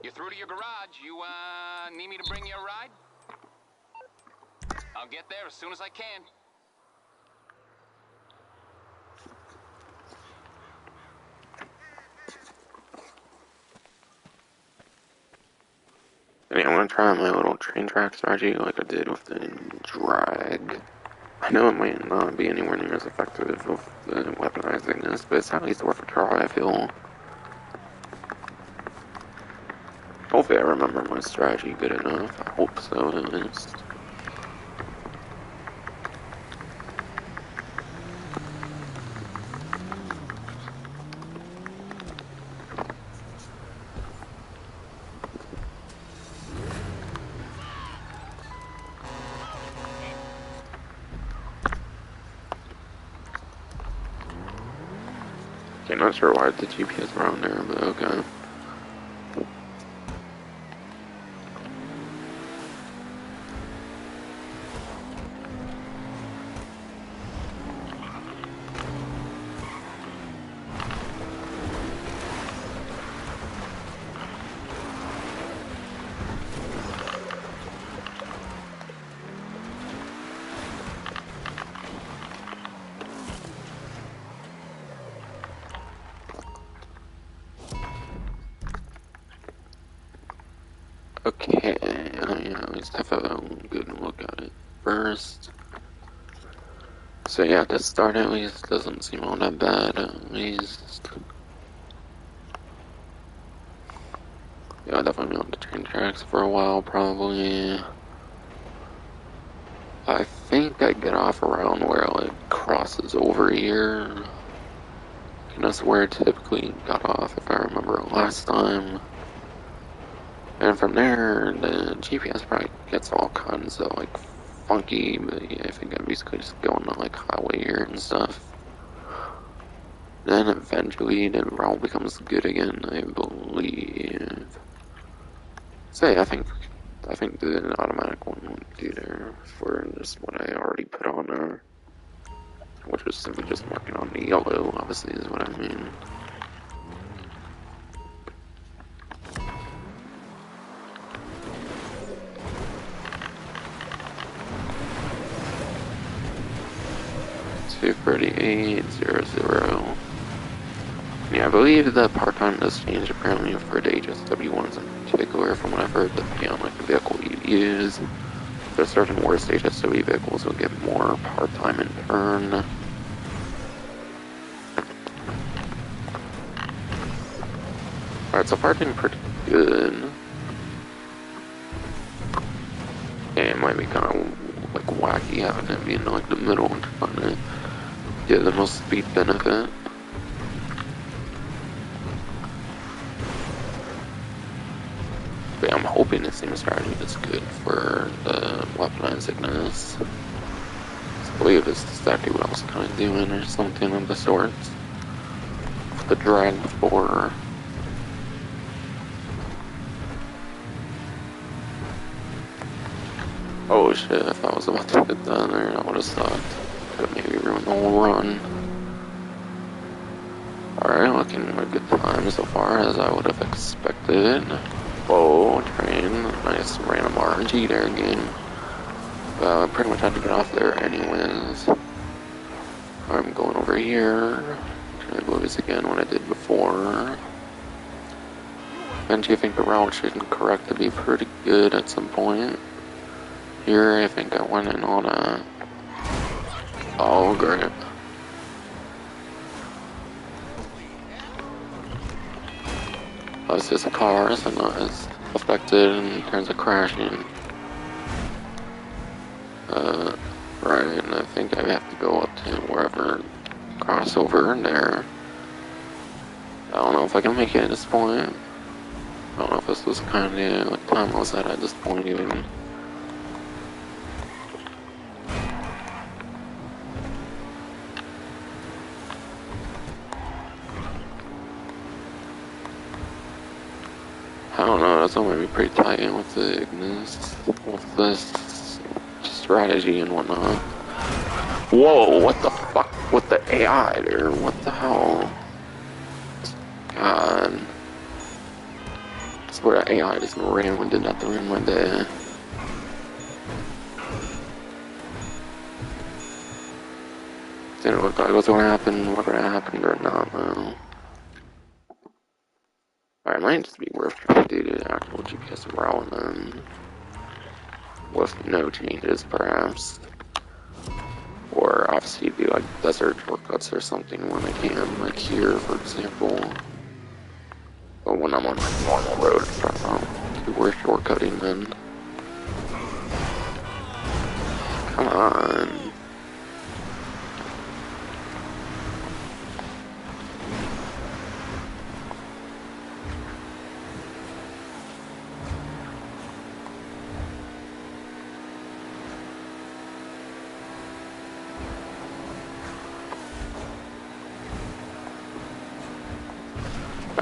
You're through to your garage. You, need me to bring you a ride? I'll get there as soon as I can. And yeah, I'm gonna try my little train track strategy like I did with the drag. I know it might not be anywhere near as effective with the Weaponized Ignis, but it's at least worth a try, I feel. Hopefully I remember my strategy good enough. I hope so, at least. Okay, not sure why the GPS around there, but okay. Okay, yeah, at least have a good look at it first. So yeah, to start at least doesn't seem all that bad, at least. Yeah, I'll definitely be on the train tracks for a while, probably. I think I get off around where it like crosses over here. And that's where I typically got off if I remember last time. And from there, the GPS probably gets all kinds of like funky, but yeah, I think I'm basically just going on like highway here and stuff. Then eventually the route becomes good again, I believe. So yeah, I think the automatic one would do there for just what I already put on there. Which was simply just marking on the yellow, obviously is what I mean. $238.00. Yeah, I believe the part-time does change apparently for the HSW ones in particular, from what I've heard, depending on like the vehicle you use. There's certain worst HSW vehicles will get more part-time in turn. Alright, so far doing pretty good. And it might be kind of like wacky having it be in like the middle and trying to get the most speed benefit. But I'm hoping the same strategy is good for the weaponized Ignis. I believe this is exactly what I was kind of doing or something of the sort. The drag 4. Oh shit, if I was about to get down there, I would have sucked. Could have maybe ruined the whole run. Alright, looking a good time so far, as I would have expected. Whoa, train. Nice random RNG there again. I pretty much had to get off there anyways. I'm going over here. Trying to go this again what I did before. And I think the route should correct to be pretty good at some point. Here, I think I went in on a... Oh, great. It's just cars and not as affected in terms of crashing. Right, and I think I have to go up to wherever crossover there. I don't know if I can make it at this point. I don't know if this was kind of what time I was at this point even. I don't know, that's all might be pretty tight in with the Ignis, with this strategy and whatnot. Whoa, what the fuck with the AI there? What the hell? God. I swear that AI just ran and did not ruin my day. Didn't look like what's gonna happen, what gonna happen or not, though. Alright, might just be worth trying to do the actual GPS route then. With no changes, perhaps. Or obviously do like desert shortcuts or something when I can, like here, for example. But when I'm on like normal road, probably we're shortcutting then. Come on.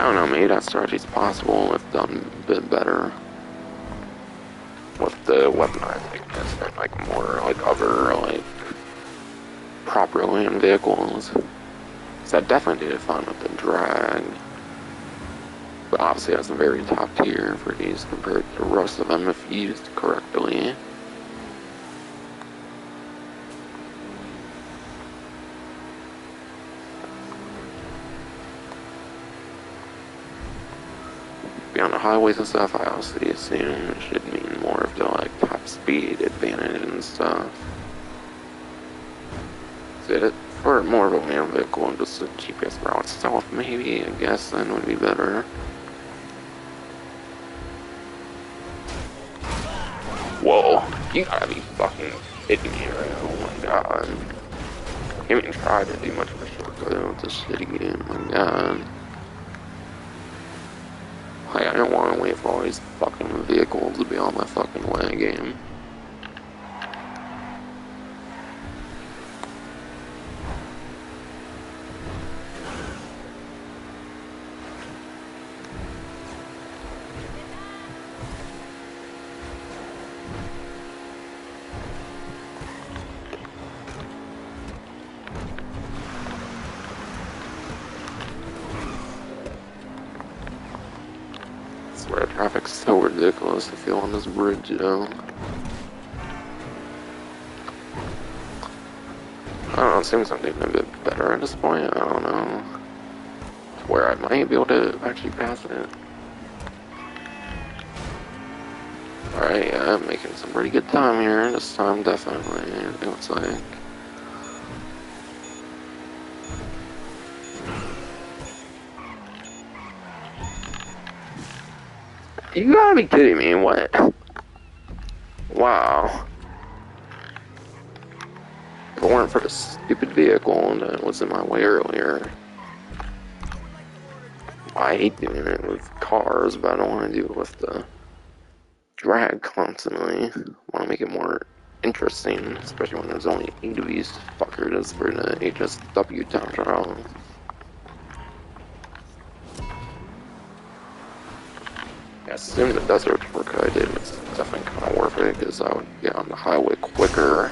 don't know, maybe that strategy's possible if done a bit better. With the weaponizing and like more like other like proper land vehicles. So I definitely did fun with the drag. But obviously that's a very top tier for these compared to the rest of them if used correctly. On the highways and stuff, I obviously assume it should mean more of the like top speed advantage and stuff. So for more of a land vehicle and just the GPS route itself, maybe I guess then would be better. Whoa, you gotta be fucking kidding me right now, oh my god. I can't even try to do much of a shortcut with this shitty game, oh my god. Like, I don't want to wait for all these fucking vehicles to be on my fucking way game. I swear, traffic's so ridiculous to feel on this bridge, though. I don't know, it seems something a bit better at this point, I don't know. Where I might be able to actually pass it. Alright, yeah, I'm making some pretty good time here, this time definitely, it looks like. You gotta be kidding me, what? Wow. If it weren't for the stupid vehicle that was in my way earlier. I hate doing it with cars, but I don't want to do it with the drag constantly. I want to make it more interesting, especially when there's only 8 of these fuckers for the HSW town trial. Yeah, assuming the desert work I did was definitely kind of worth it, because I would get on the highway quicker.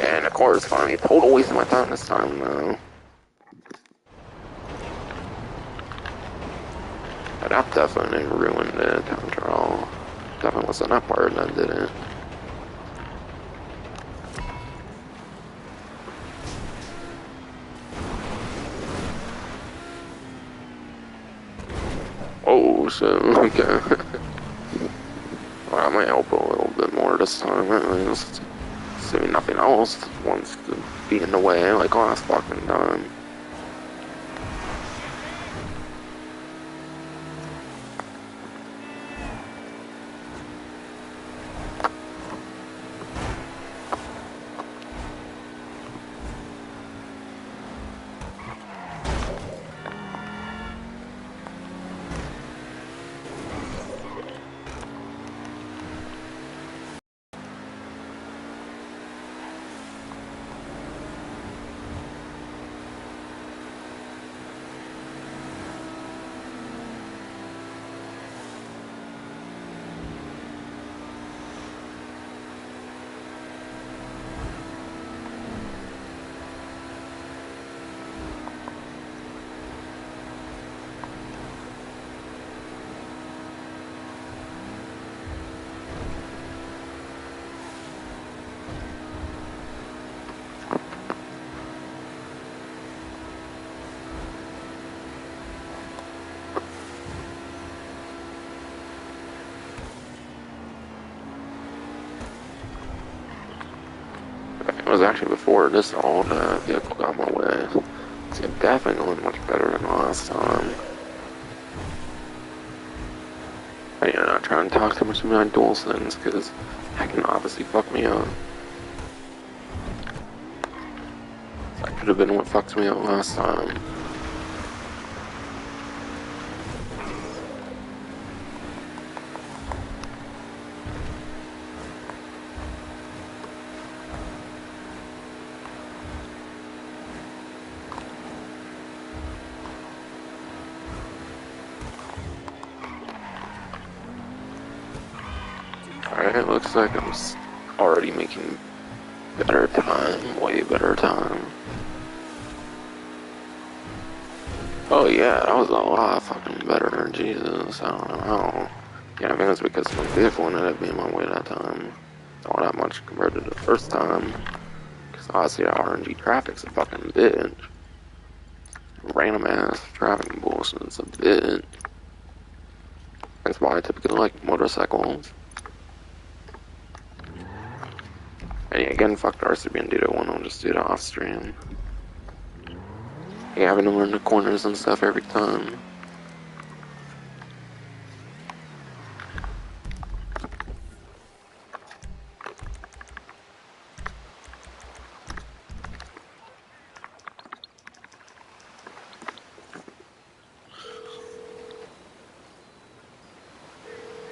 And of course, it's gonna be a total waste of my time this time, though. But that definitely ruined the town trial. Definitely wasn't that part that did it. Oh, so, okay. Well, I might help a little bit more this time, at least. Assuming nothing else wants to be in the way like last fucking time. It was actually before this old vehicle got my way. So it definitely going much better than last time. I am not trying to talk too much about dual sense because that can obviously fuck me up. That could have been what fucked me up last time. Alright, looks like I'm already making better time, way better time. Oh yeah, that was a lot fucking better, Jesus, I don't know how. Yeah, I think it's because my vehicle ended up being my way that time. Not that much compared to the first time. Because honestly, the RNG traffic's a fucking bitch. Random ass traffic bullshit's a bitch. That's why I typically like motorcycles. And yeah, again, fuck the RCB and Ditto one, I'll just do it off stream. Yeah, having to learn the corners and stuff every time.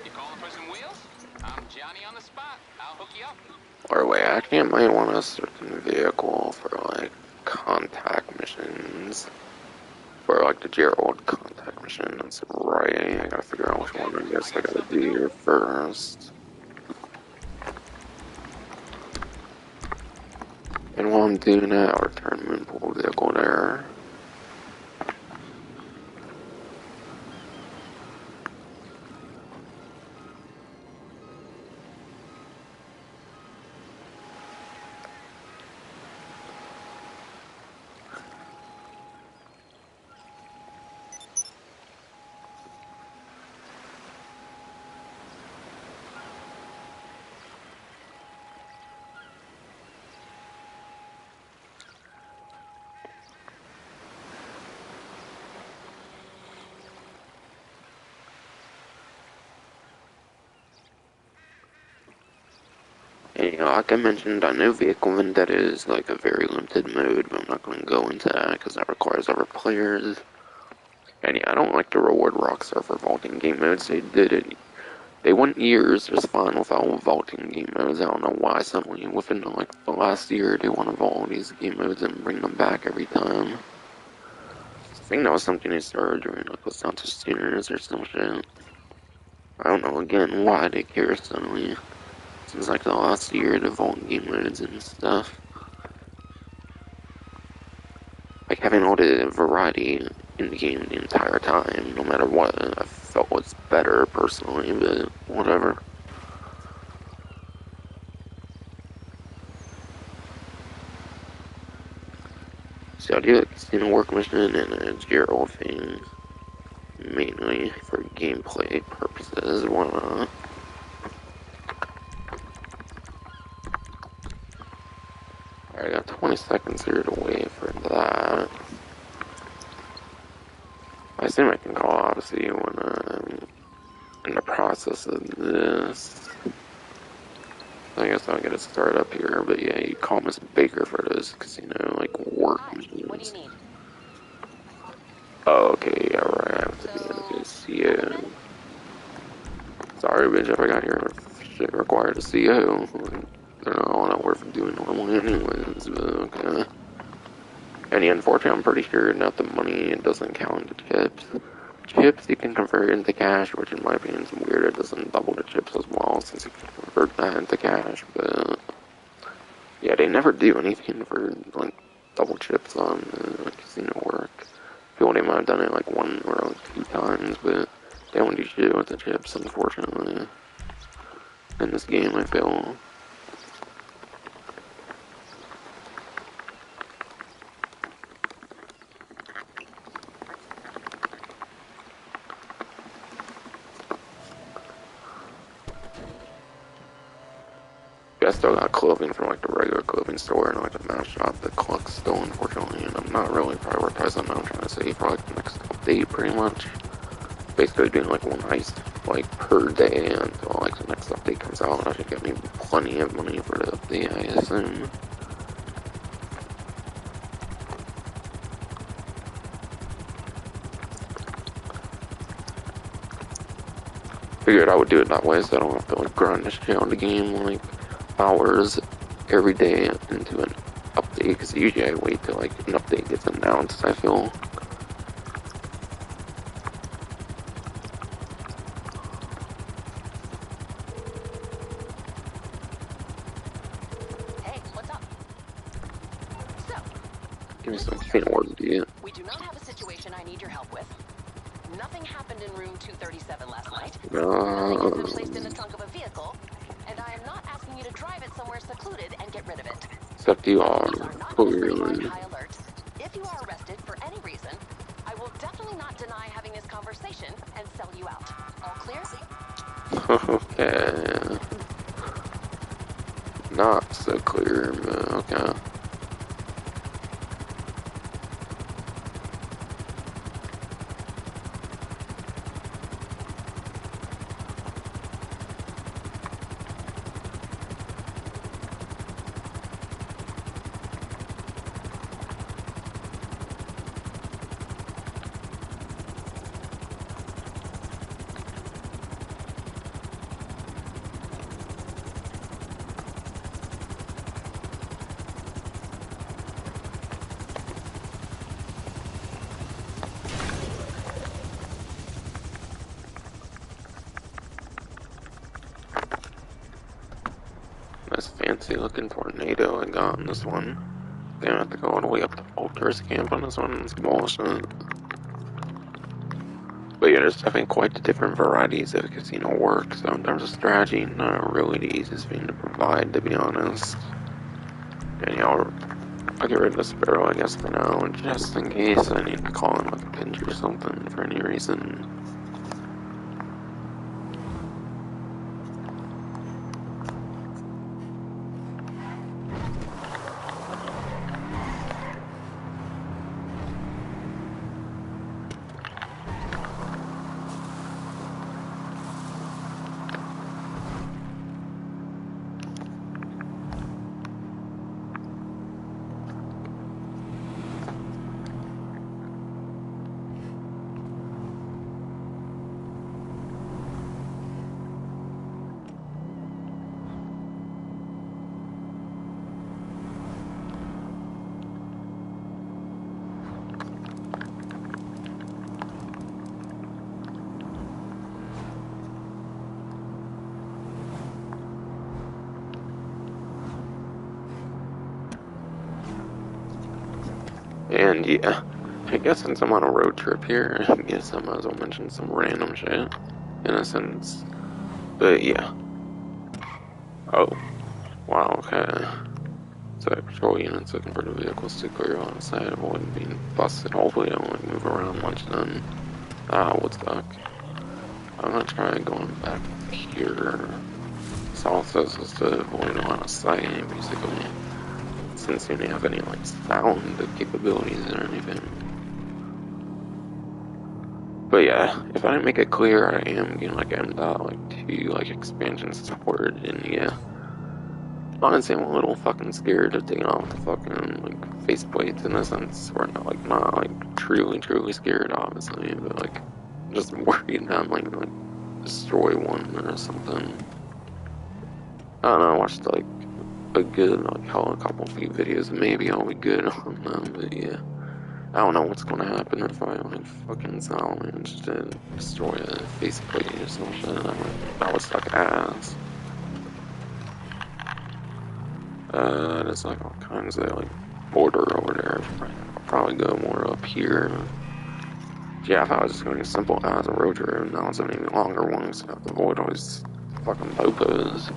You calling for some wheels? I'm Johnny on the spot. I'll hook you up. Or wait, actually I might want a certain vehicle for like contact missions. For like the Gerald contact mission, that's right. I gotta figure out which one I guess I gotta do here first. And while I'm doing that, I'll return Moonpool vehicle there. And you know, like I mentioned, I know Vehicle Vendetta is like a very limited mode, but I'm not going to go into that because that requires other players. And yeah, I don't like the reward Rockstar for vaulting game modes. They did it. They went years just fine without vaulting game modes. I don't know why suddenly within like the last year they want to vault all these game modes and bring them back every time. I think that was something they started doing like with Santos Tuners or some shit. I don't know again why they care suddenly. Seems like the last year to vault game modes and stuff. Like having all the variety in the game the entire time, no matter what, I felt was better personally, but whatever. So I do a casino work mission and a Gerald thing, mainly for gameplay purposes, whatnot. Alright, I got 20 seconds here to wait for that. I assume I can call Odyssey when I'm in the process of this. I guess I'll get it started up here, but yeah, you call Miss Baker for this casino, like, work missions. What do you need? Oh, okay, yeah, right, I have to be in the CO. Sorry, bitch, if I got here, shit required a CO. They're not all that worth doing normally anyways, but okay. And yeah, unfortunately, I'm pretty sure not the money, it doesn't count the chips. Chips you can convert into cash, which in my opinion is weird. It doesn't double the chips as well, since you can convert that into cash, but yeah, they never do anything for like double chips on casino work. I feel they might have done it like one or like 2 times, but they don't do shit with the chips, unfortunately. In this game, I feel. I still got clothing from like the regular clothing store and like the mouse shop that collects still, unfortunately, and I'm not really prioritizing that. I'm trying to say for like the next update, pretty much. Basically doing like one heist like per day until like the next update comes out. I should get me plenty of money for the update, I assume. Figured I would do it that way so I don't have to like grind this shit on the game like hours every day into an update, because usually I wait till like an update gets announced, I feel. Give me This some is faint work, dude. we do not have a situation I need your help with. Nothing happened in room 237 last night. Nothing has been placed in the trunk of a vehicle, and I am not asking you to drive it somewhere secluded and get rid of it. Except you are Officers are not classified clearly. high alert. If you are arrested for any reason, I will definitely not deny having this conversation and sell you out. All clear? Okay. Not so clear, but okay. Nice fancy looking tornado I got on this one. Gonna have to go all the way up to Walter's camp on this one. It's bullshit. But yeah, there's definitely quite the different varieties of casino work, so in terms of strategy, not really the easiest thing to provide, to be honest. And yeah, I'll get rid of the Sparrow, I guess, for now, just in case I need to call in like a pinch or something for any reason. And yeah, I guess since I'm on a road trip here, I guess I might as well mention some random shit, in a sense. But yeah. Oh, wow, okay. So patrol units looking for the vehicles to clear on the side, avoid being busted. Hopefully I won't move around much then. Woodstock. I'm gonna try going back here. South says is to avoid line of sight, basically. Since you don't have any like sound capabilities or anything. But yeah, if I didn't make it clear, I am getting like MDOT like 2 like expansion support, and yeah. Honestly, I'm a little fucking scared of taking off the fucking like faceplates in a sense. We're not like truly scared, obviously, but like just worried that I'm like destroy one or something. I don't know. I watched like a good like a couple few videos. Maybe I'll be good on them, but yeah. I don't know what's gonna happen if I like fucking somehow manage to destroy a faceplate or some shit. That would suck ass. There's like all kinds of like border over there. I'll probably go more up here. Yeah, I thought I was just going as simple as a road trip. Now it's an even longer one, so I have to avoid all these fucking popos.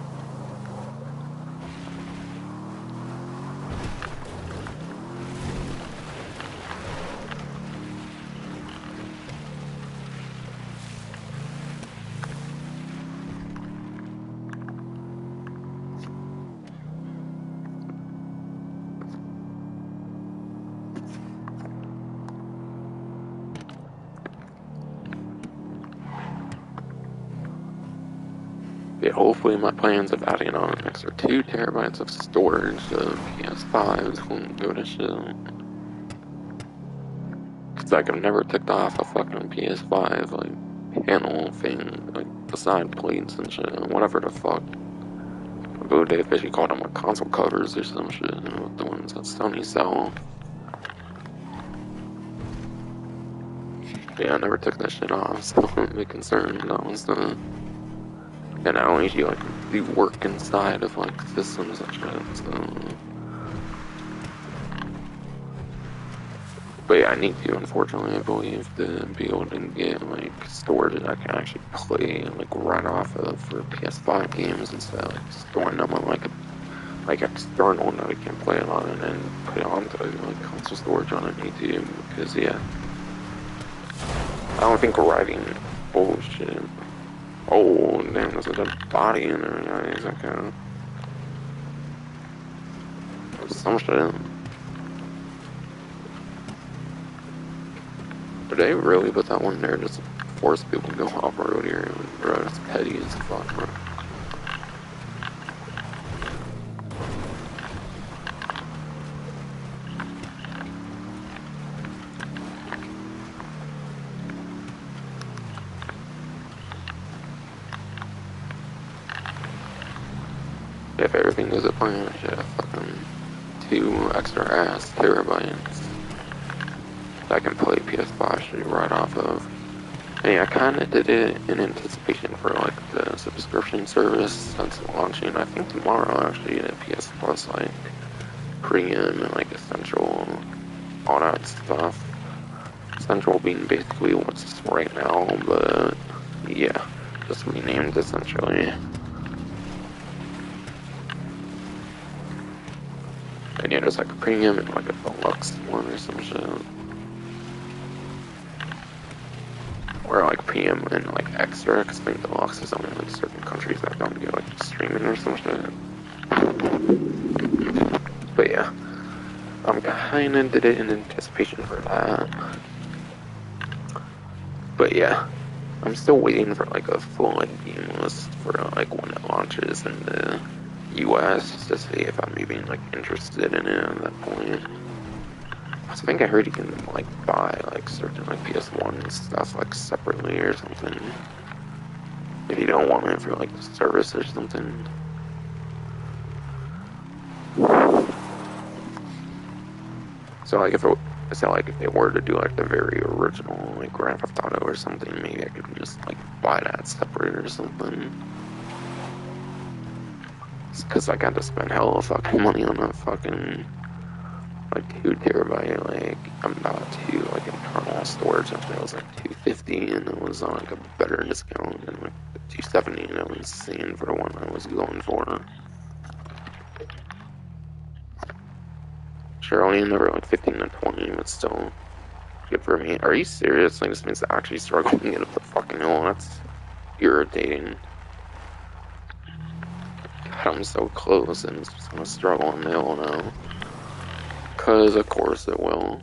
Yeah, hopefully my plans of adding on an extra 2 terabytes of storage to PS5s won't go to shit. Cause like I've never took off a fucking PS5 like panel thing, like the side plates and shit, whatever the fuck. But they basically called them like console covers or some shit, you know, the ones that Sony sell. But yeah, I never took that shit off, so I'm a bit concerned. That was the. And I don't usually like do work inside of like systems and shit, so. But yeah, I need to, unfortunately, I believe, to be able to get like storage that I can actually play like right off of for PS5 games instead of like storing them on like external that I can play it on and then put it onto like console storage on it. Need to, because yeah, I don't think writing bullshit. Oh damn, there's a dead body in there, guys. Okay, some shit. But they really put that one there just to force people to go off road here, bro. It's petty as fuck, bro. If everything goes to plan, I should have fucking 2 extra ass terabytes that I can play PS5 straight right off of. And yeah, I kinda did it in anticipation for like the subscription service that's launching, I think tomorrow actually, at PS Plus, like premium and like essential, all that stuff. Essential being basically what's right now, but yeah, just renamed essentially. And yeah, there's like a premium and like a deluxe one or some shit. Or like premium and like extra, because I think deluxe is only like certain countries that don't get like streaming or some shit. But yeah, I'm kinda did it in anticipation for that. But yeah, I'm still waiting for like a full like game list for like when it launches in the US to see if I'm even like interested in it at that point. I think I heard you can like buy like certain like PS1 stuff like separately or something if you don't want it for like the service or something. So like if they were to do like the very original like Grand Theft Auto or something, maybe I could just like buy that separate or something. Because I got to spend hell of fucking money on a fucking like 2 terabyte like I'm not 2 like internal storage. I think it was like $250 and it was on like a better discount than like the $270 and I was seeing for the one I was going for. Sure, only number like 15 to 20, but still good for me. Are you serious? Like this means I actually struggling to get up the fucking hill. That's irritating. God, I'm so close and it's just gonna struggle on the hill now. Cause of course it will.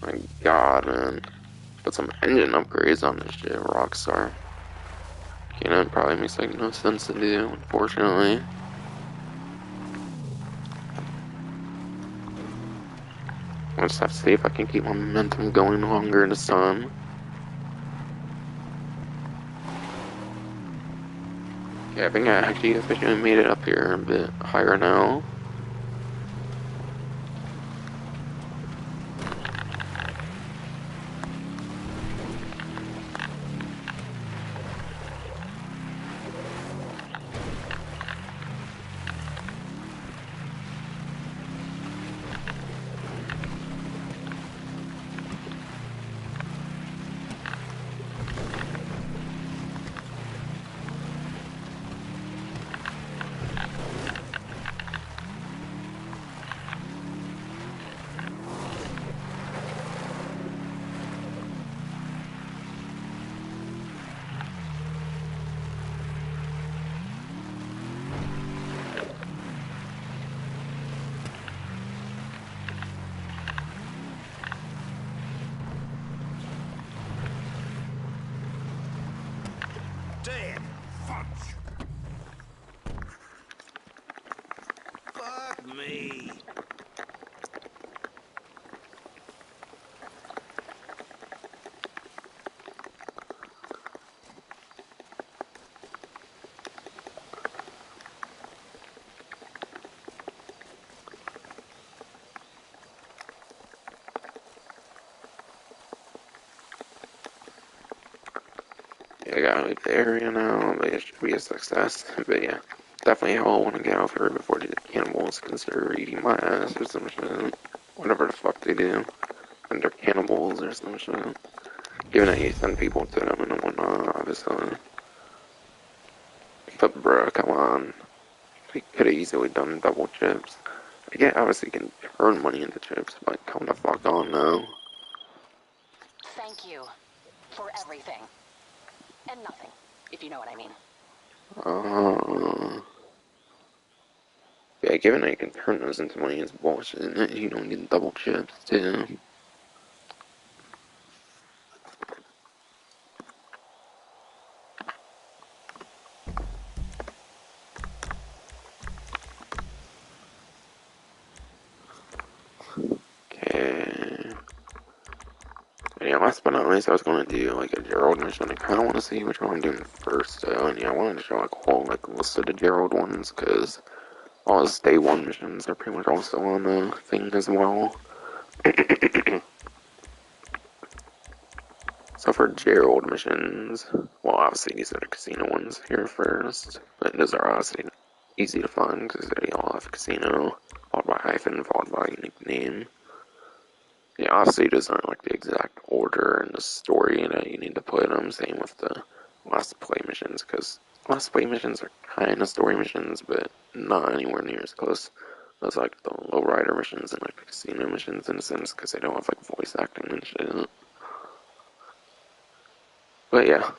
My god, man. Put some engine upgrades on this shit, Rockstar. You know, it probably makes like no sense to do, unfortunately. I'll just have to see if I can keep my momentum going longer in the sun. Yeah, I think I actually officially made it up here a bit higher now. Damn! Fudge! Fuck me! Yeah, I gotta leave the area now, but it should be a success. But yeah, definitely how I want to get out here before the cannibals consider eating my ass or some shit. Whatever the fuck they do. And they're cannibals or some shit. Given that you send people to them and whatnot, obviously. But bruh, come on. We could have easily done double chips. Yeah, obviously you can turn money into chips, but come the fuck on now. Thank you for everything. And nothing, if you know what I mean. Yeah, given that you can turn those into money, it's bullshit, isn't it? You don't get double chips, too. Okay. Yeah, last but not least, I was going to do like a Gerald mission. I kind of want to see which one I'm doing first, though. And yeah, I wanted to show like a whole like list of the Gerald ones, because all his day one missions are pretty much also on the thing as well. So for Gerald missions, well, obviously these are the casino ones here first, but those are obviously easy to find because they all have casino, followed by hyphen, followed by unique name. Yeah, obviously those aren't like the exact order in the story that you need to put them. Same with the last play missions, because last play missions are kind of story missions, but not anywhere near as close as like the lowrider missions and like the casino missions in a sense, because they don't have like voice acting and shit. But yeah,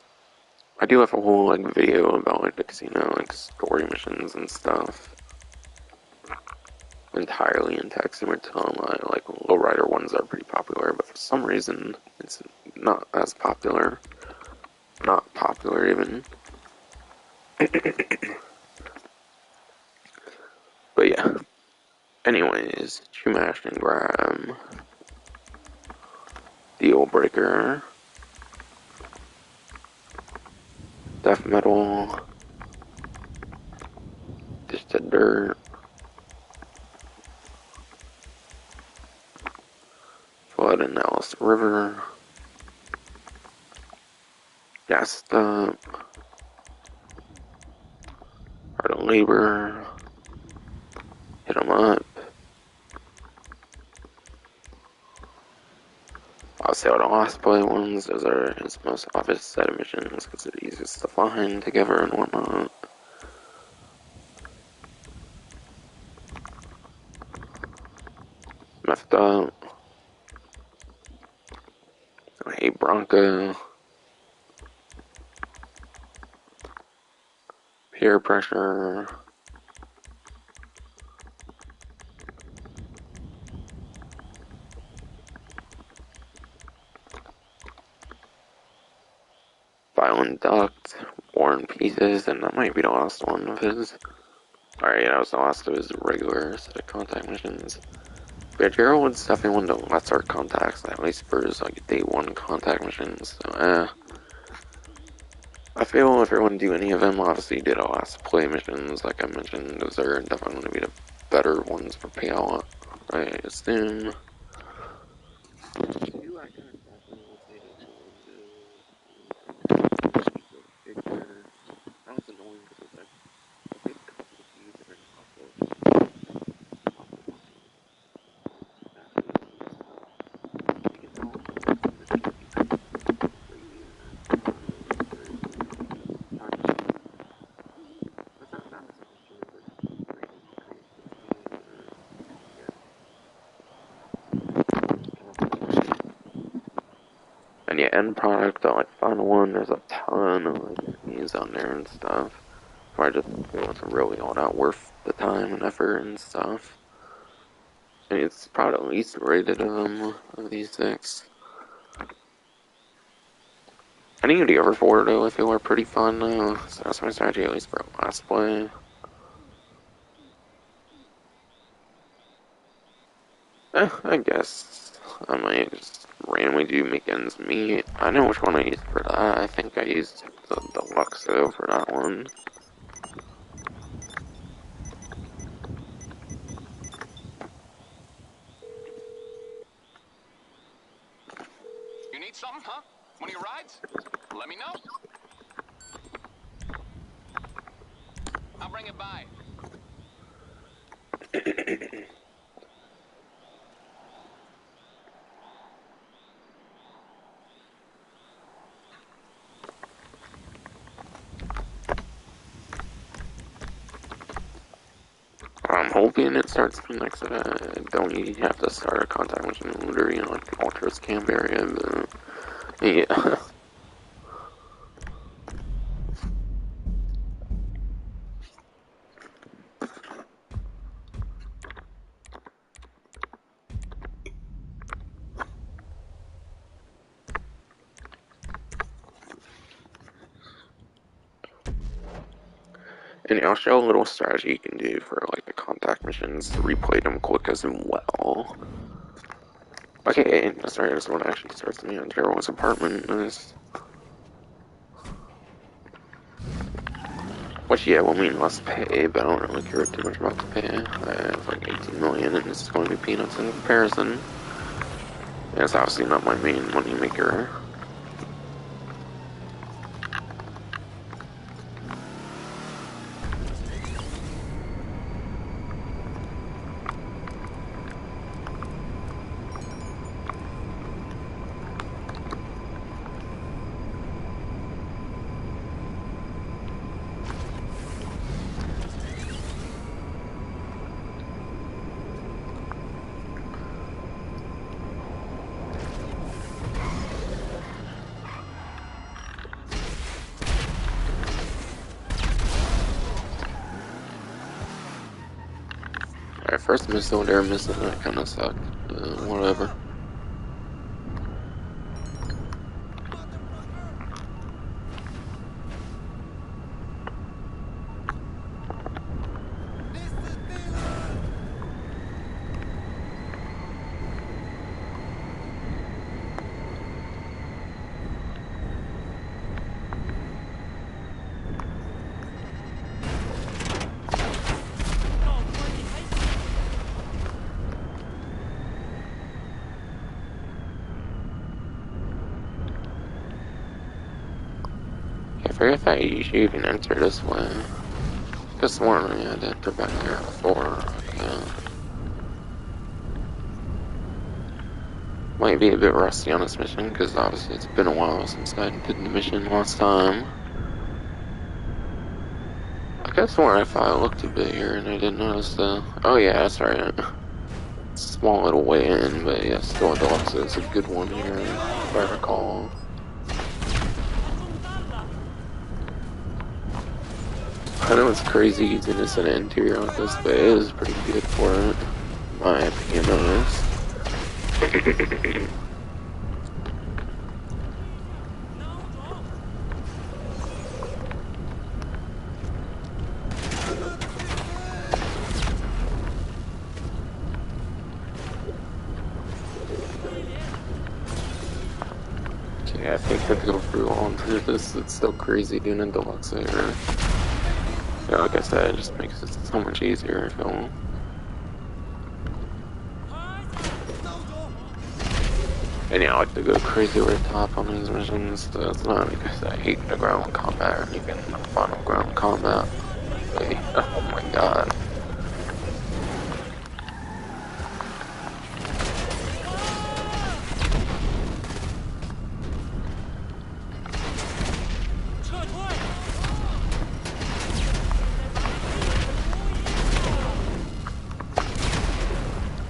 I do have a whole like video about like the casino like story missions and stuff. Entirely in text and we're telling like lowrider ones are pretty popular, but for some reason it's not as popular. Not popular even. But yeah. Anyways, Chumash and Graham. Deal Breaker. Death Metal. Just a Dirt. Flood and Alice River. Gassed Up. Heart of Labor. Hit 'em Up. I'll say all the last play ones, those are his most obvious set of missions because they're easiest to find together and whatnot. Messed Up. Hey Bronco. Peer Pressure. Violent Duct. War and Pieces, and that might be the last one of his. Alright, that was the last of his regular set of contact missions. But Gerald's definitely one of the lesser contacts, at least for his like day one contact missions. So, I feel if you're going to do any of them, obviously you did all last play missions, like I mentioned, those are definitely going to be the better ones for payout, I assume. That was annoying because it's like a big couple of views that are impossible. And yeah, end product, the like final one, there's a ton of like enemies on there and stuff. I just want to really all that worth the time and effort and stuff. And it's probably the least rated of these 6. Any of the other 4 though I feel are pretty fun though. So that's my strategy at least for last play. I guess I might just randomly do make ends meet. I know which one I used for that. I think I used the Deluxo for that one. You need something, huh? One of your rides? Let me know. I'll bring it by. hoping it starts the next don't you have to start a contact mission looter, you know, like the Ultras camp area, but yeah. And I'll show a little strategy you can do for like the contact missions to replay them quick as well. Okay, sorry, this one actually starts me on Gerald's apartment. Which, yeah, will mean less pay, but I don't really care too much about the pay. I have like 18 million, and this is going to be peanuts in comparison. And it's obviously not my main money maker. Alright, first missile there, missile, that kinda sucked. Whatever. I forget that you should even enter this way. Could've sworn I had to enter back there before, yeah. Might be a bit rusty on this mission, because obviously it's been a while since I did the mission last time. I could've sworn I thought I looked a bit here and I didn't notice the... Oh yeah, that's right. Small little way in, but yeah, still a deluxe is a good one here, if I recall. I know it's crazy using this in an interior office, but it is pretty good for it, in my opinion on this. Okay, I think I go through all of this, it's still crazy doing a deluxe here. Yeah, like I said, it just makes it so much easier, I feel. And yeah, I like to go crazy over the top on these missions, so it's not because I hate the ground combat or even the final ground combat. But, oh my god.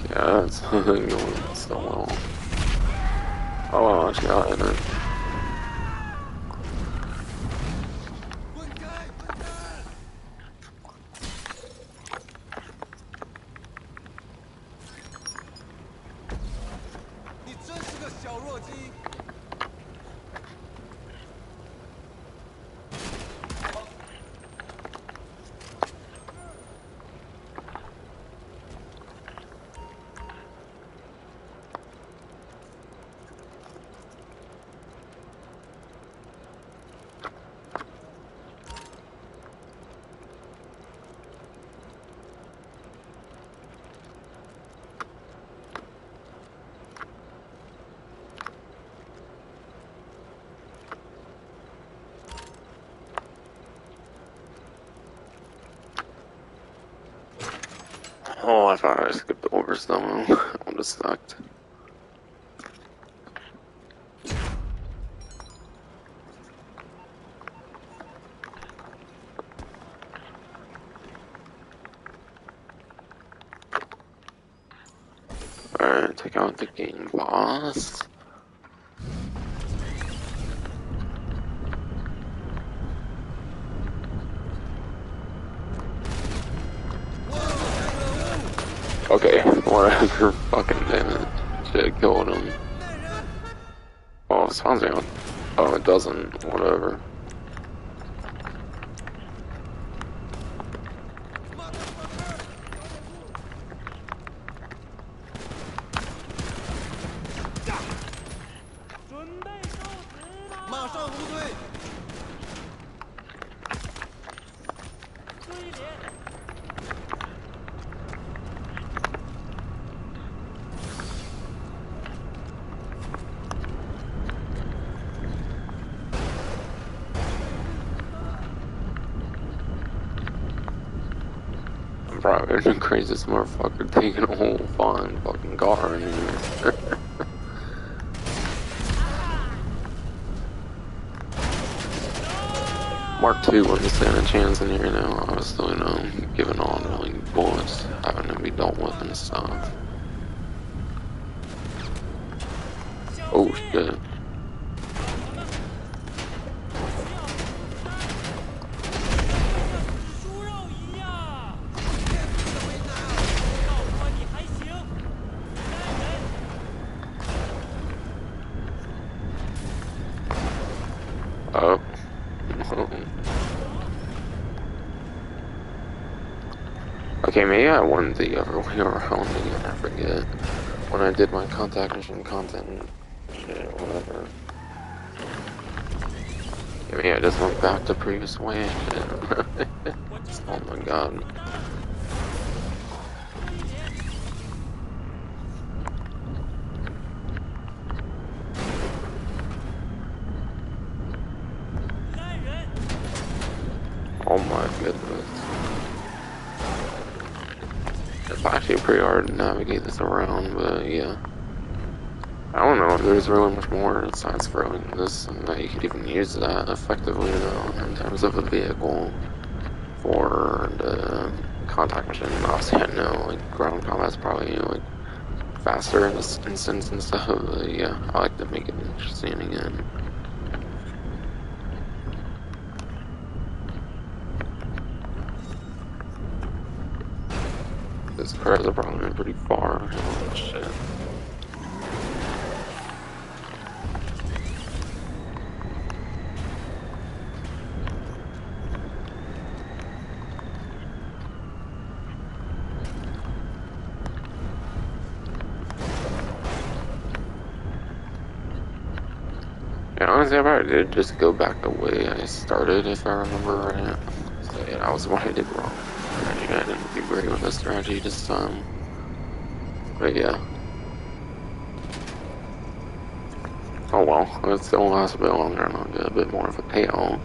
Yeah, it's going so well. Oh, I shot in it. Oh, I thought I skipped over some. That would have sucked. take out the gang boss. Okay, whatever. Fucking damn it. Should've killed him. Oh, it spawns out. Oh, it doesn't. Whatever. I'm probably the craziest motherfucker taking a whole fucking car in here. Mark II wouldn't stand a chance in here now, obviously, you know, given all the like, bullets having to be dealt with and stuff. Oh shit. Oh. Okay, maybe I went the other way around again, I forget. When I did my contact mission content shit, whatever. Yeah, maybe I just went back the previous way. Oh my god. Oh my goodness. It's actually pretty hard to navigate this around, but yeah. I don't know if there's really much more besides throwing this, and that you could even use that effectively, though, in terms of a vehicle for the contact mission. Obviously, I know, like, ground combat's probably, like, faster in this instance and stuff, but yeah, I like to make it interesting again. This cars are probably pretty far. Oh, shit. Yeah, honestly, I probably did just go back the way I started, if I remember right. So yeah, that was what I did wrong. I didn't do great with the strategy this time. But yeah. Oh well, it still lasts a bit longer and I'll get a bit more of a payout.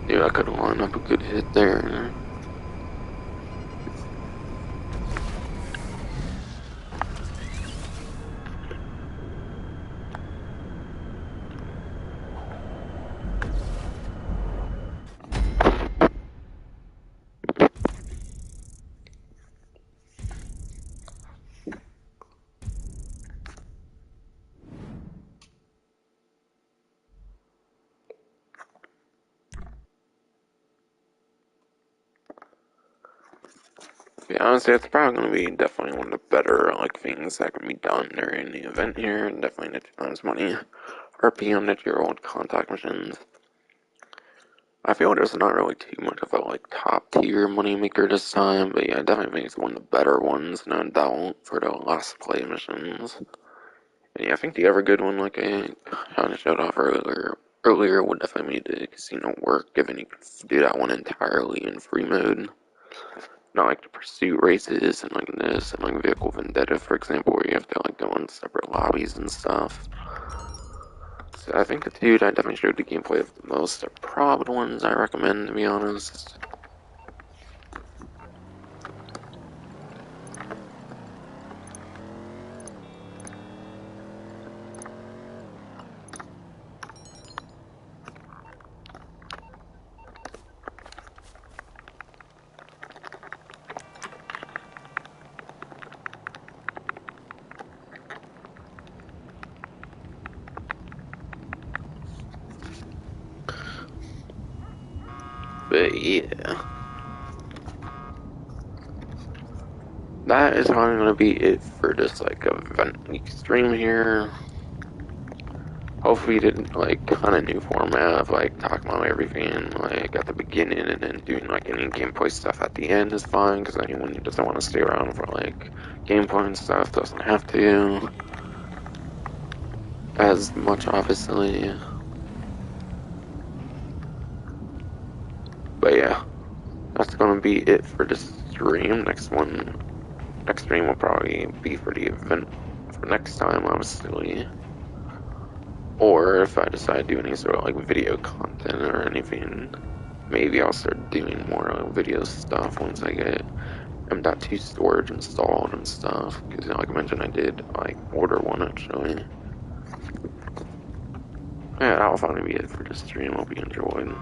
Dude, I could have lined up a good hit there. Yeah, honestly, it's probably going to be definitely one of the better like things that can be done during the event here, and definitely the 2 times money RPM that your old contact missions. I feel there's not really too much of a like top tier moneymaker this time, but yeah, I definitely think it's one of the better ones, no doubt, for the last play missions. And yeah, I think the other good one, like I kind of showed off earlier, would definitely be the casino work, given you can do that one entirely in free mode. Not like the pursuit races and like this and like Vehicle Vendetta, for example, where you have to like go in separate lobbies and stuff. I think the two that definitely showed the gameplay of the most are probably the ones I recommend, to be honest. But yeah, that is probably gonna be it for this like event week stream here. Hopefully, did like kind of new format of like talking about everything like at the beginning and then doing like any gameplay stuff at the end is fine because anyone who doesn't want to stay around for like gameplay and stuff doesn't have to as much, obviously. But yeah, that's gonna be it for this stream. Next stream will probably be for the event for next time, obviously. Or if I decide to do any sort of like video content or anything, maybe I'll start doing more video stuff once I get M.2 storage installed and stuff. Because like I mentioned, I did like order one actually. Yeah, that'll finally be it for this stream. Hope you enjoyed.